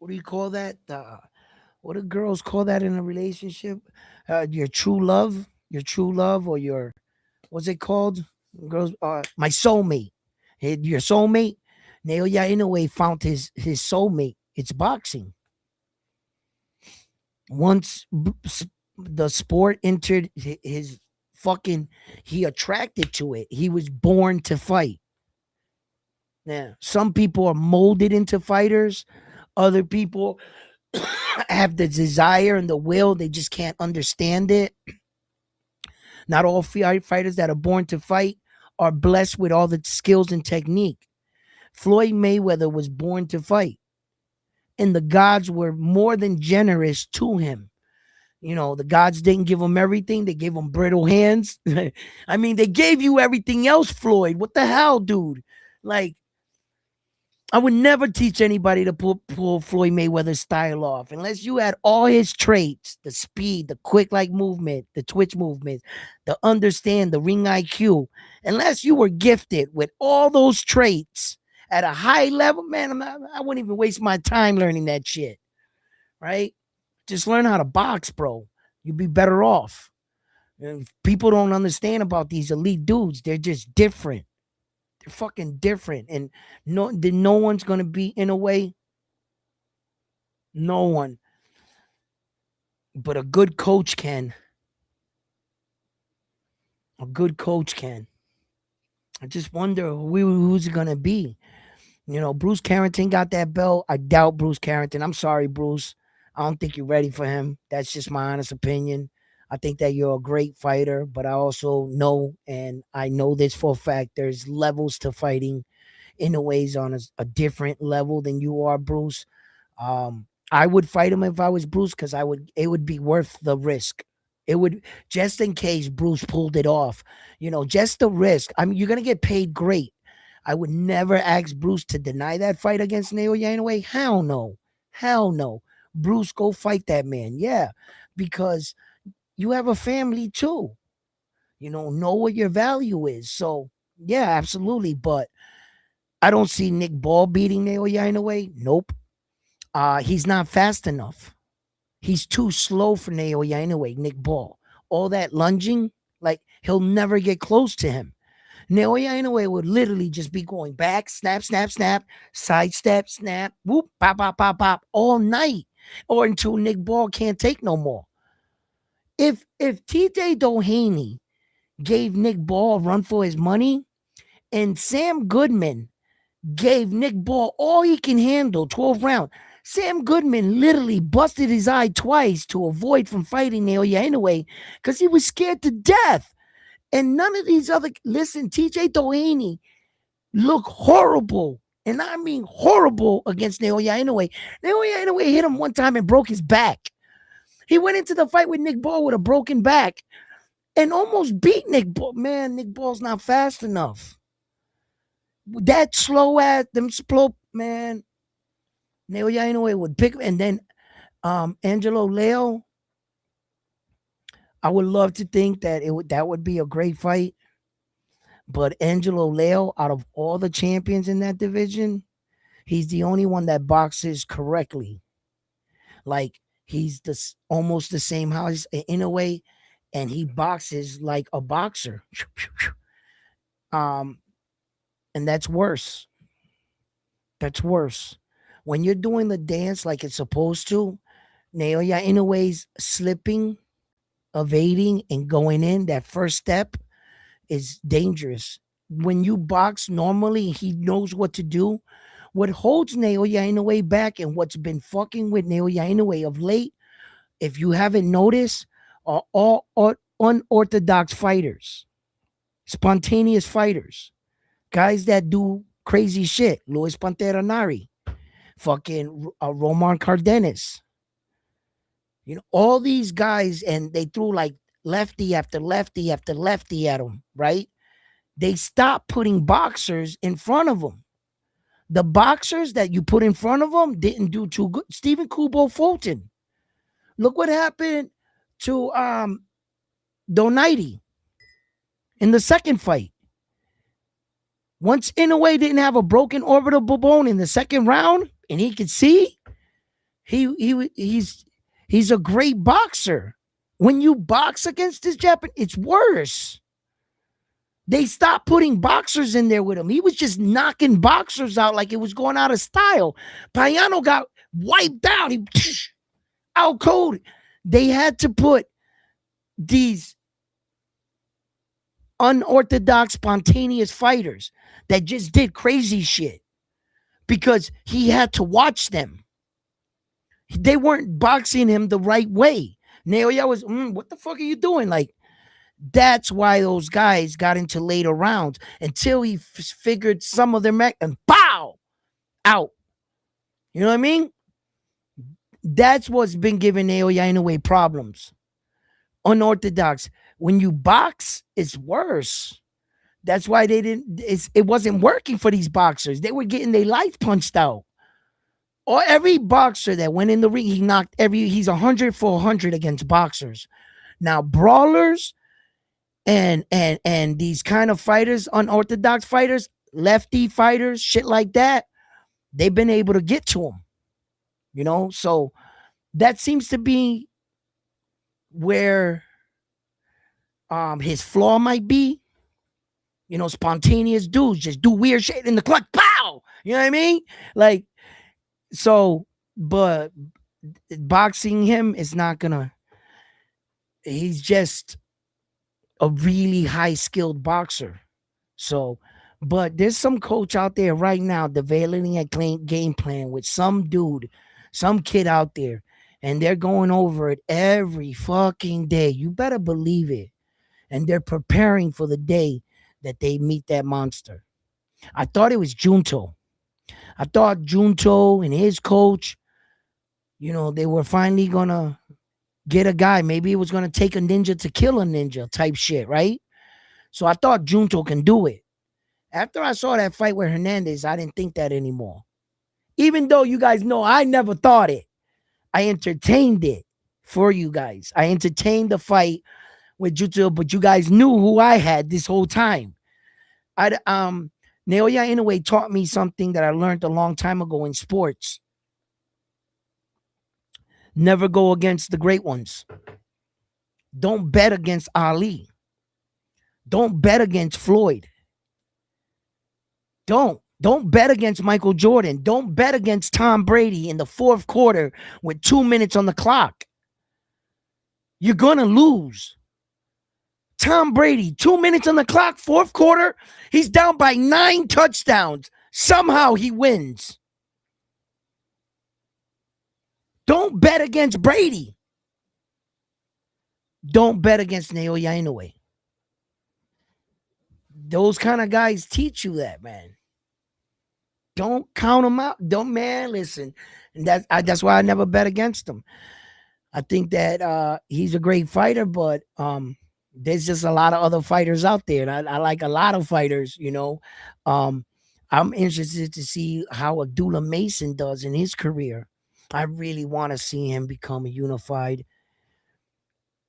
do you call that? What do girls call that in a relationship? Your true love, or your what's it called? Girls, my soulmate. Your soulmate. Naoya Inoue found his soulmate. It's boxing. Once the sport entered his fucking, he attracted to it. He was born to fight. Now, some people are molded into fighters. Other people have the desire and the will. They just can't understand it. Not all fighters that are born to fight are blessed with all the skills and technique. Floyd Mayweather was born to fight, and the gods were more than generous to him. You know, the gods didn't give him everything. They gave him brittle hands. I mean, they gave you everything else, Floyd. What the hell, dude? Like, I would never teach anybody to pull Floyd Mayweather's style off unless you had all his traits, the speed, the quick like movement, the twitch movement, the understand, the ring IQ. Unless you were gifted with all those traits at a high level, man, I wouldn't even waste my time learning that shit, right? Just learn how to box, bro. You'd be better off. And people don't understand about these elite dudes. They're just different. They're fucking different. And no one's gonna be in a way. No one. But a good coach can. A good coach can. I just wonder who's it gonna be. You know, Bruce Carrington got that belt. I doubt Bruce Carrington. I'm sorry, Bruce. I don't think you're ready for him. That's just my honest opinion. I think that you're a great fighter, but I also know, and I know this for a fact, there's levels to fighting. Inoue's on a different level than you are, Bruce. I would fight him if I was Bruce because it would be worth the risk. It would, just in case Bruce pulled it off, just the risk. I mean, you're gonna get paid great. I would never ask Bruce to deny that fight against Naoya Inoue. Hell no. Hell no. Bruce, go fight that man. Yeah. Because you have a family too. Know what your value is. So yeah, absolutely. But I don't see Nick Ball beating Naoya Inoue. Nope. He's not fast enough. He's too slow for Naoya Inoue, Nick Ball. All that lunging, like he'll never get close to him. Naoya Inoue would literally just be going back, snap, snap, snap, sidestep, snap, whoop, pop, pop, pop, pop, all night, or until Nick Ball can't take no more. If TJ Doheny gave Nick Ball a run for his money, and Sam Goodman gave Nick Ball all he can handle, 12 rounds. Sam Goodman literally busted his eye twice to avoid from fighting Naoya Inoue because he was scared to death. And none of these other, listen, TJ Doheny looked horrible. And I mean horrible against Naoya Inoue. Naoya Inoue hit him one time and broke his back. He went into the fight with Nick Ball with a broken back and almost beat Nick Ball. Man, Nick Ball's not fast enough. That slow ass, them slow, man. Naoya Inoue would pick, and then Angelo Leo. I would love to think that that would be a great fight. But Angelo Leo, out of all the champions in that division, he's the only one that boxes correctly. Like he's almost the same house in a way, and he boxes like a boxer. And that's worse. That's worse. When you're doing the dance like it's supposed to, Naoya Inoue's slipping, evading, and going in, that first step is dangerous. When you box normally, he knows what to do. What holds Naoya Inoue back and what's been fucking with Naoya Inoue of late, if you haven't noticed, are all unorthodox fighters, spontaneous fighters, guys that do crazy shit. Luis Pantera Nari, fucking Roman Cardenas, all these guys, and they threw like lefty after lefty after lefty at him, right? They stopped putting boxers in front of them. The boxers that you put in front of them didn't do too good. Stephen Kubo Fulton. Look what happened to Donaiti in the second fight. Once Inoue didn't have a broken orbital bone in the second round, and he could see, he's a great boxer. When you box against this Japanese, it's worse. They stopped putting boxers in there with him. He was just knocking boxers out like it was going out of style. Payano got wiped out. He out cold. They had to put these unorthodox, spontaneous fighters that just did crazy shit because he had to watch them. They weren't boxing him the right way. Naoya was, what the fuck are you doing? Like, that's why those guys got into later rounds until he figured some of their and pow, out. You know what I mean? That's what's been giving Naoya Inoue problems. Unorthodox. When you box, it's worse. That's why it wasn't working for these boxers. They were getting their lights punched out. Or every boxer that went in the ring, he's 100 for 100 against boxers. Now, brawlers and these kind of fighters, unorthodox fighters, lefty fighters, shit like that, they've been able to get to him. So that seems to be where his flaw might be. Spontaneous dudes just do weird shit in the clutch. Pow! You know what I mean? Like, so, but boxing him is not gonna. He's just a really high skilled boxer. So, but there's some coach out there right now developing a game plan with some dude, some kid out there, and they're going over it every fucking day. You better believe it. And they're preparing for the day that they meet that monster. I thought it was Junto. I thought Junto and his coach, they were finally gonna get a guy. Maybe it was gonna take a ninja to kill a ninja type shit, right? So I thought Junto can do it. After I saw that fight with Hernandez, I didn't think that anymore. Even though you guys know I never thought it. I entertained it for you guys. I entertained the fight with Junto, but you guys knew who I had this whole time. Naoya Inoue taught me something that I learned a long time ago in sports. Never go against the great ones. Don't bet against Ali. Don't bet against Floyd. Don't bet against Michael Jordan. Don't bet against Tom Brady in the fourth quarter with 2 minutes on the clock. You're going to lose. Tom Brady, 2 minutes on the clock, fourth quarter, he's down by 9 touchdowns. Somehow he wins. Don't bet against Brady. Don't bet against Naoya Inoue. Those kind of guys teach you that, man. Don't count them out. Listen. And that's why I never bet against him. I think that he's a great fighter, but there's just a lot of other fighters out there. And I like a lot of fighters, I'm interested to see how Abdullah Mason does in his career. I really want to see him become a unified.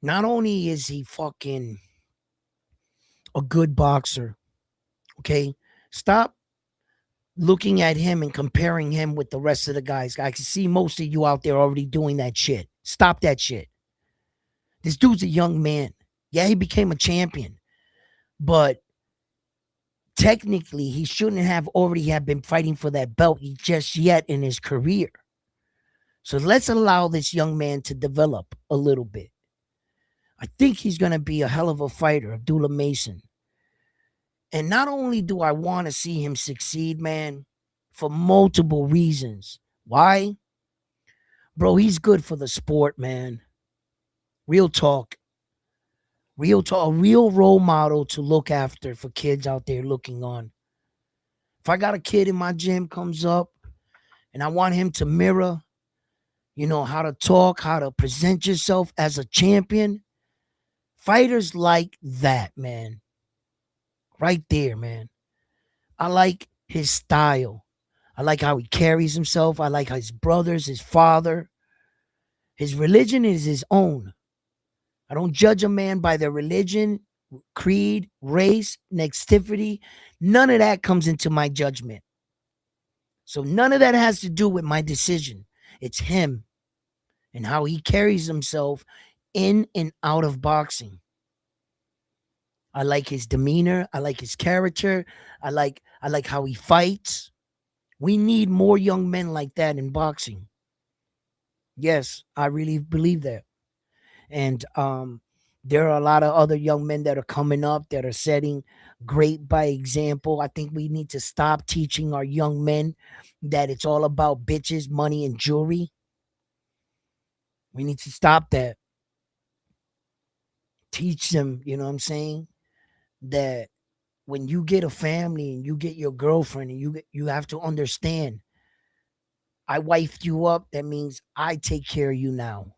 Not only is he fucking a good boxer, okay? Stop looking at him and comparing him with the rest of the guys. I can see most of you out there already doing that shit. Stop that shit. This dude's a young man. Yeah, he became a champion. But technically, he shouldn't have already have been fighting for that belt just yet in his career. So let's allow this young man to develop a little bit. I think he's going to be a hell of a fighter, Abdullah Mason. And not only do I want to see him succeed, man, for multiple reasons. Why? Bro, he's good for the sport, man. Real talk. Real talk. A real role model to look after for kids out there looking on. If I got a kid in my gym comes up and I want him to mirror, how to talk, how to present yourself as a champion, fighters like that, man. Right there, man. I like his style. I like how he carries himself. I like his brothers, his father. His religion is his own. I don't judge a man by their religion, creed, race, negativity. None of that comes into my judgment. So none of that has to do with my decision. It's him and how he carries himself in and out of boxing. I like his demeanor. I like his character. I like how he fights. We need more young men like that in boxing. Yes, I really believe that. And there are a lot of other young men that are coming up that are setting great by example. I think we need to stop teaching our young men that it's all about bitches, money, and jewelry. We need to stop that. Teach them, you know what I'm saying? That when you get a family and you get your girlfriend and you have to understand, I wifed you up. That means I take care of you now.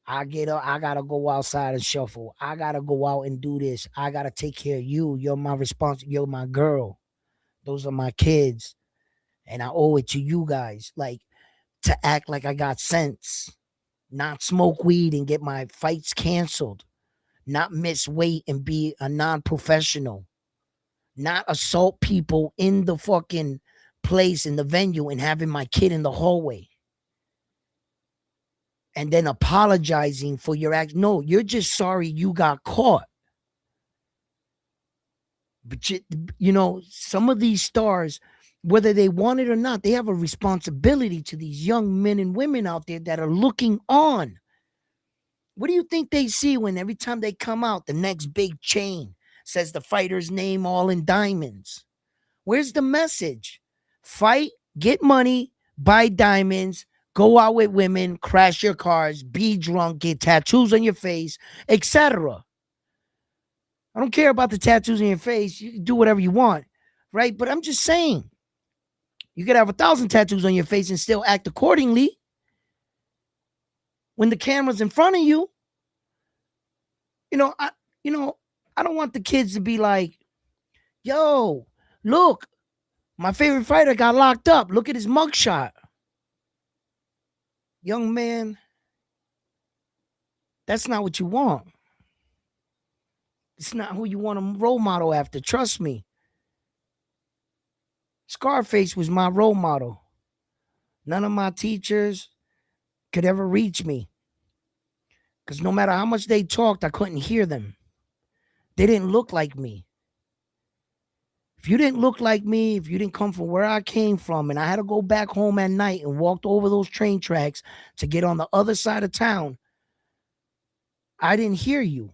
I get up, I gotta go outside and shuffle. I gotta go out and do this. I gotta take care of you. You're my you're my girl. Those are my kids. And I owe it to you guys. Like to act like I got sense. Not smoke weed and get my fights canceled. Not miss weight and be a non-professional. Not assault people in the fucking place in the venue and having my kid in the hallway. And then apologizing for your act. No, you're just sorry you got caught. But some of these stars, whether they want it or not, they have a responsibility to these young men and women out there that are looking on. What do you think they see when every time they come out, the next big chain says the fighter's name all in diamonds? Where's the message? Fight, get money, buy diamonds, go out with women, crash your cars, be drunk, get tattoos on your face, etc. I don't care about the tattoos on your face. You can do whatever you want, right? But I'm just saying, you could have 1,000 tattoos on your face and still act accordingly when the camera's in front of you. I I don't want the kids to be like, yo, look, my favorite fighter got locked up. Look at his mugshot. Young man, that's not what you want. It's not who you want to role model after. Trust me. Scarface was my role model. None of my teachers could ever reach me. Because no matter how much they talked, I couldn't hear them. They didn't look like me. If you didn't look like me, if you didn't come from where I came from, and I had to go back home at night and walked over those train tracks to get on the other side of town, I didn't hear you.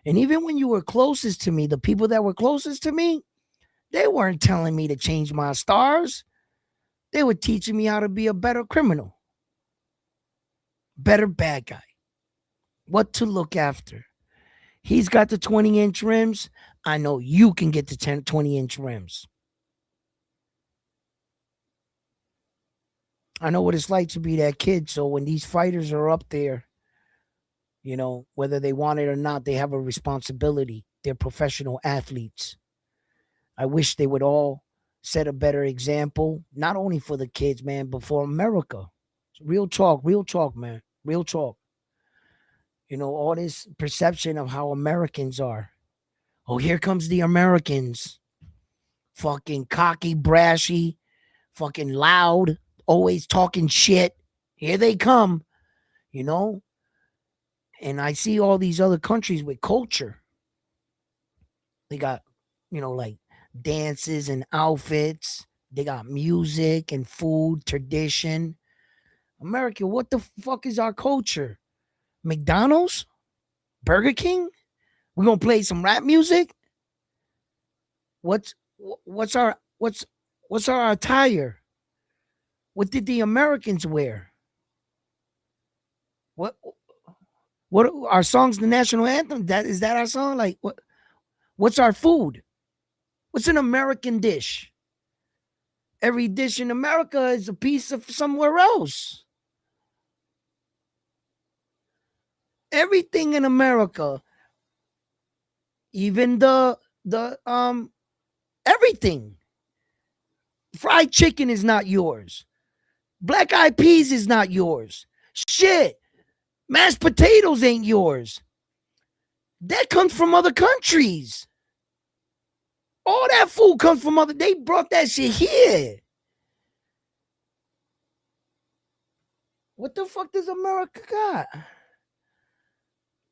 And even when you were closest to me, the people that were closest to me, they weren't telling me to change my stars. They were teaching me how to be a better criminal, better bad guy, what to look after. He's got the 20-inch rims. I know you can get the 20-inch rims. I know what it's like to be that kid. So when these fighters are up there, whether they want it or not, they have a responsibility. They're professional athletes. I wish they would all set a better example, not only for the kids, man, but for America. Real talk, man. Real talk. All this perception of how Americans are. Oh, here comes the Americans. Fucking cocky, brashy, fucking loud, always talking shit. Here they come, And I see all these other countries with culture. They got, like dances and outfits, They got music and food, tradition. America, what the fuck is our culture? McDonald's? Burger King? We gonna play some rap music? What's what's our what's our attire? What did the Americans wear? What what our songs the national anthem? That is that our song? Like what's our food? What's an American dish? Every dish in America is a piece of somewhere else. Everything in America, even the everything. Fried chicken is not yours. Black eyed peas is not yours. Shit. Mashed potatoes ain't yours. That comes from other countries. All that food comes from other. They brought that shit here. What the fuck does America got?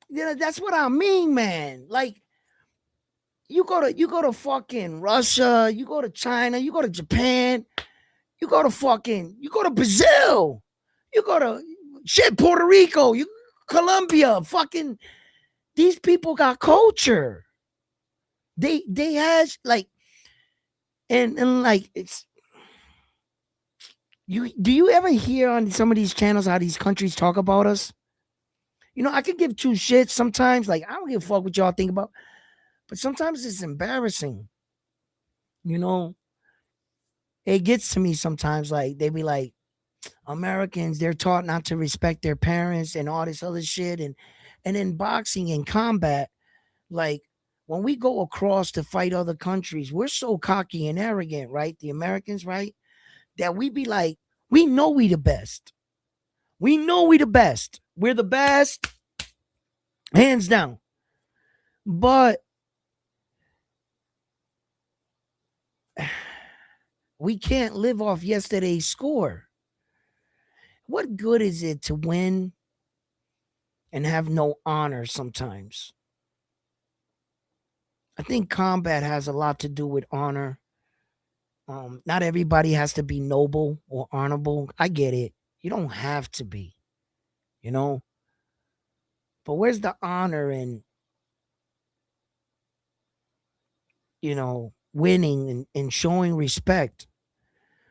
Yeah, that's what I mean, man. Like you go to fucking Russia, you go to China, you go to Japan, you go to Brazil, you go to shit Puerto Rico, you Colombia, fucking these people got culture. They has like and like it's you do you ever hear on some of these channels how these countries talk about us? You know, I could give two shits sometimes. Like, I don't give a fuck what y'all think about, but sometimes it's embarrassing. You know, it gets to me sometimes. Like, they be like, Americans, they're taught not to respect their parents and all this other shit. And in boxing and combat, like, when we go across to fight other countries, we're so cocky and arrogant, right? The Americans, right? That we be like, we know we the best. We know we the best. We're the best, hands down. But we can't live off yesterday's score. What good is it to win and have no honor sometimes? I think combat has a lot to do with honor. Not everybody has to be noble or honorable. I get it. You don't have to be, you know. But where's the honor in, winning and showing respect?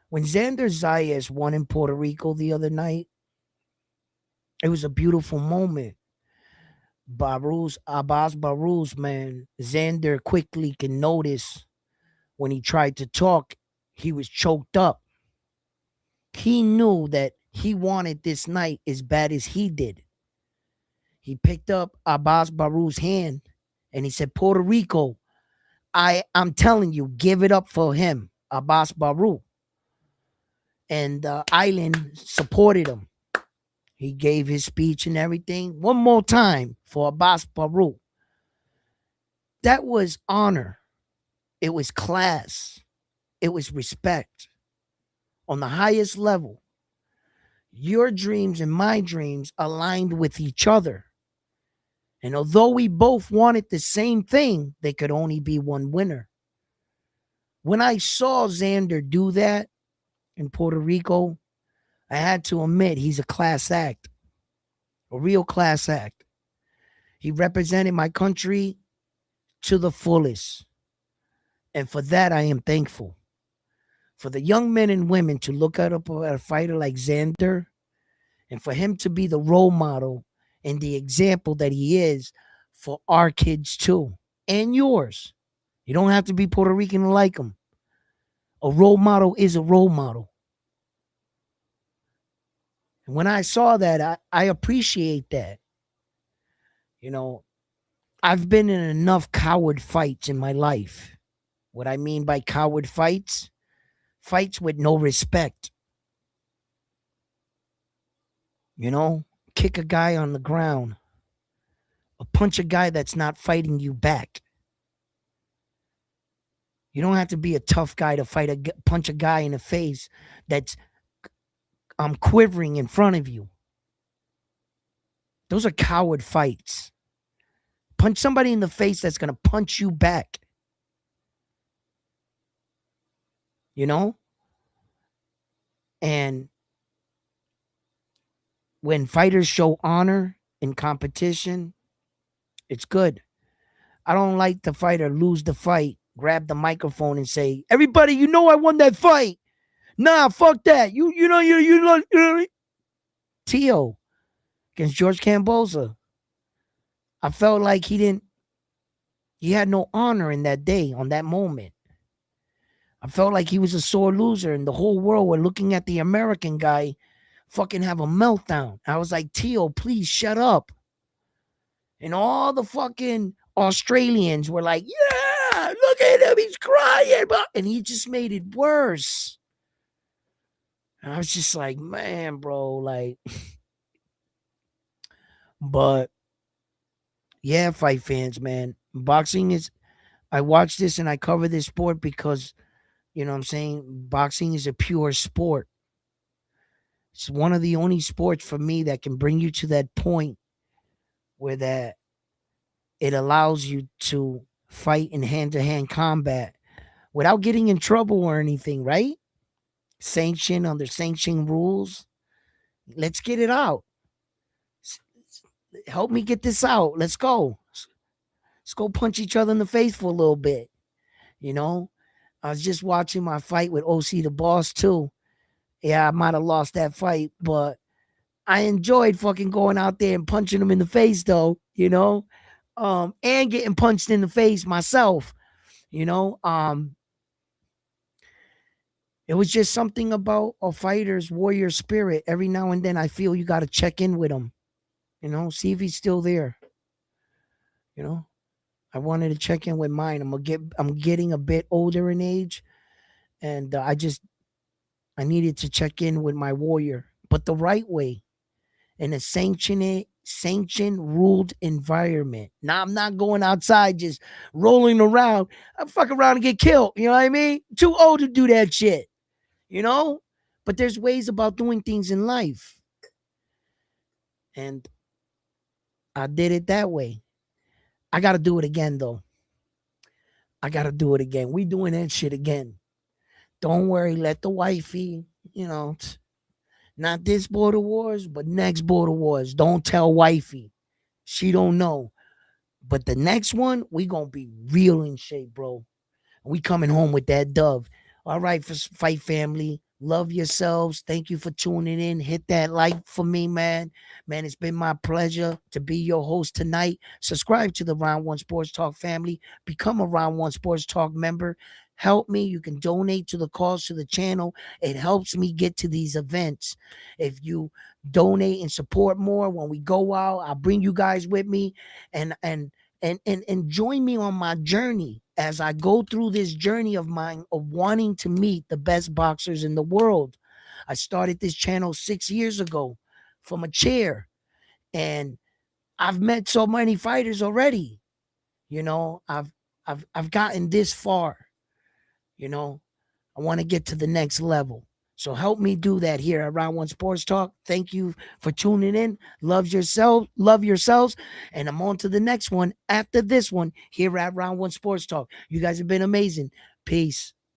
When Xander Zayas won in Puerto Rico the other night, it was a beautiful moment. Barrios, man, Xander quickly can notice when he tried to talk, he was choked up. He knew that he wanted this night as bad as he did. He picked up Barrios' hand and he said, Puerto Rico, I'm telling you, give it up for him, Barrios. And the island supported him. He gave his speech and everything. One more time for Barrios. That was honor. It was class. It was respect. On the highest level, your dreams and my dreams aligned with each other. And although we both wanted the same thing, there could only be one winner. When I saw Xander do that in Puerto Rico, I had to admit he's a class act, a real class act. He represented my country to the fullest. And for that, I am thankful. For the young men and women to look at a fighter like Xander and for him to be the role model and the example that he is for our kids too and yours. You don't have to be Puerto Rican to like him. A role model is a role model. And when I saw that, I appreciate that. You know, I've been in enough coward fights in my life. What I mean by coward fights, fights with no respect. You know, kick a guy on the ground, or punch a guy that's not fighting you back. You don't have to be a tough guy to punch a guy in the face that's quivering in front of you. Those are coward fights. Punch somebody in the face that's going to punch you back. You know? And when fighters show honor in competition, it's good. I don't like the fighter lose the fight, grab the microphone and say, "Everybody, you know I won that fight." Nah, fuck that. You know. Tio against George Camboza. I felt like he had no honor in that day, on that moment. I felt like he was a sore loser and the whole world were looking at the American guy fucking have a meltdown. I was like, Tio, please shut up. And all the fucking Australians were like, yeah, look at him, he's crying. And he just made it worse. And I was just like, man, bro, like, but yeah, fight fans, man. Boxing is, I watch this and I cover this sport because, you know what I'm saying? Boxing is a pure sport. It's one of the only sports for me that can bring you to that point where that it allows you to fight in hand-to-hand combat without getting in trouble or anything, right? Sanction under sanction rules. Let's get it out. Help me get this out. Let's go. Let's go punch each other in the face for a little bit. You know, I was just watching my fight with OC the Boss too. Yeah, I might have lost that fight, but I enjoyed fucking going out there and punching him in the face though, you know, and getting punched in the face myself, you know. It was just something about a fighter's warrior spirit. Every now and then I feel you got to check in with him, you know, see if he's still there, you know. I wanted to check in with mine. I'm getting a bit older in age, and I needed to check in with my warrior, but the right way, in a sanction ruled environment. Now I'm not going outside just rolling around. I fuck around and get killed. You know what I mean? Too old to do that shit. You know? But there's ways about doing things in life. And I did it that way. I gotta do it again though. I gotta do it again. We doing that shit again. Don't worry, let the wifey, you know, not this border wars, but next border wars. Don't tell wifey. She don't know. But the next one, we gonna be real in shape, bro. We coming home with that dove. All right, for Fight Family. Love yourselves. Thank you for tuning in. Hit that like for me, man. Man, it's been my pleasure to be your host tonight. Subscribe to the Round One Sports Talk family. Become a Round One Sports Talk member. Help me. You can donate to the cause to the channel. It helps me get to these events. If you donate and support more when we go out, I'll bring you guys with me and join me on my journey as I go through this journey of mine of wanting to meet the best boxers in the world. I started this channel 6 years ago from a chair, and I've met so many fighters already. You know, I've gotten this far. You know, I want to get to the next level. So help me do that here at Round One Sports Talk. Thank you for tuning in. Love yourselves. And I'm on to the next one after this one here at Round One Sports Talk. You guys have been amazing. Peace.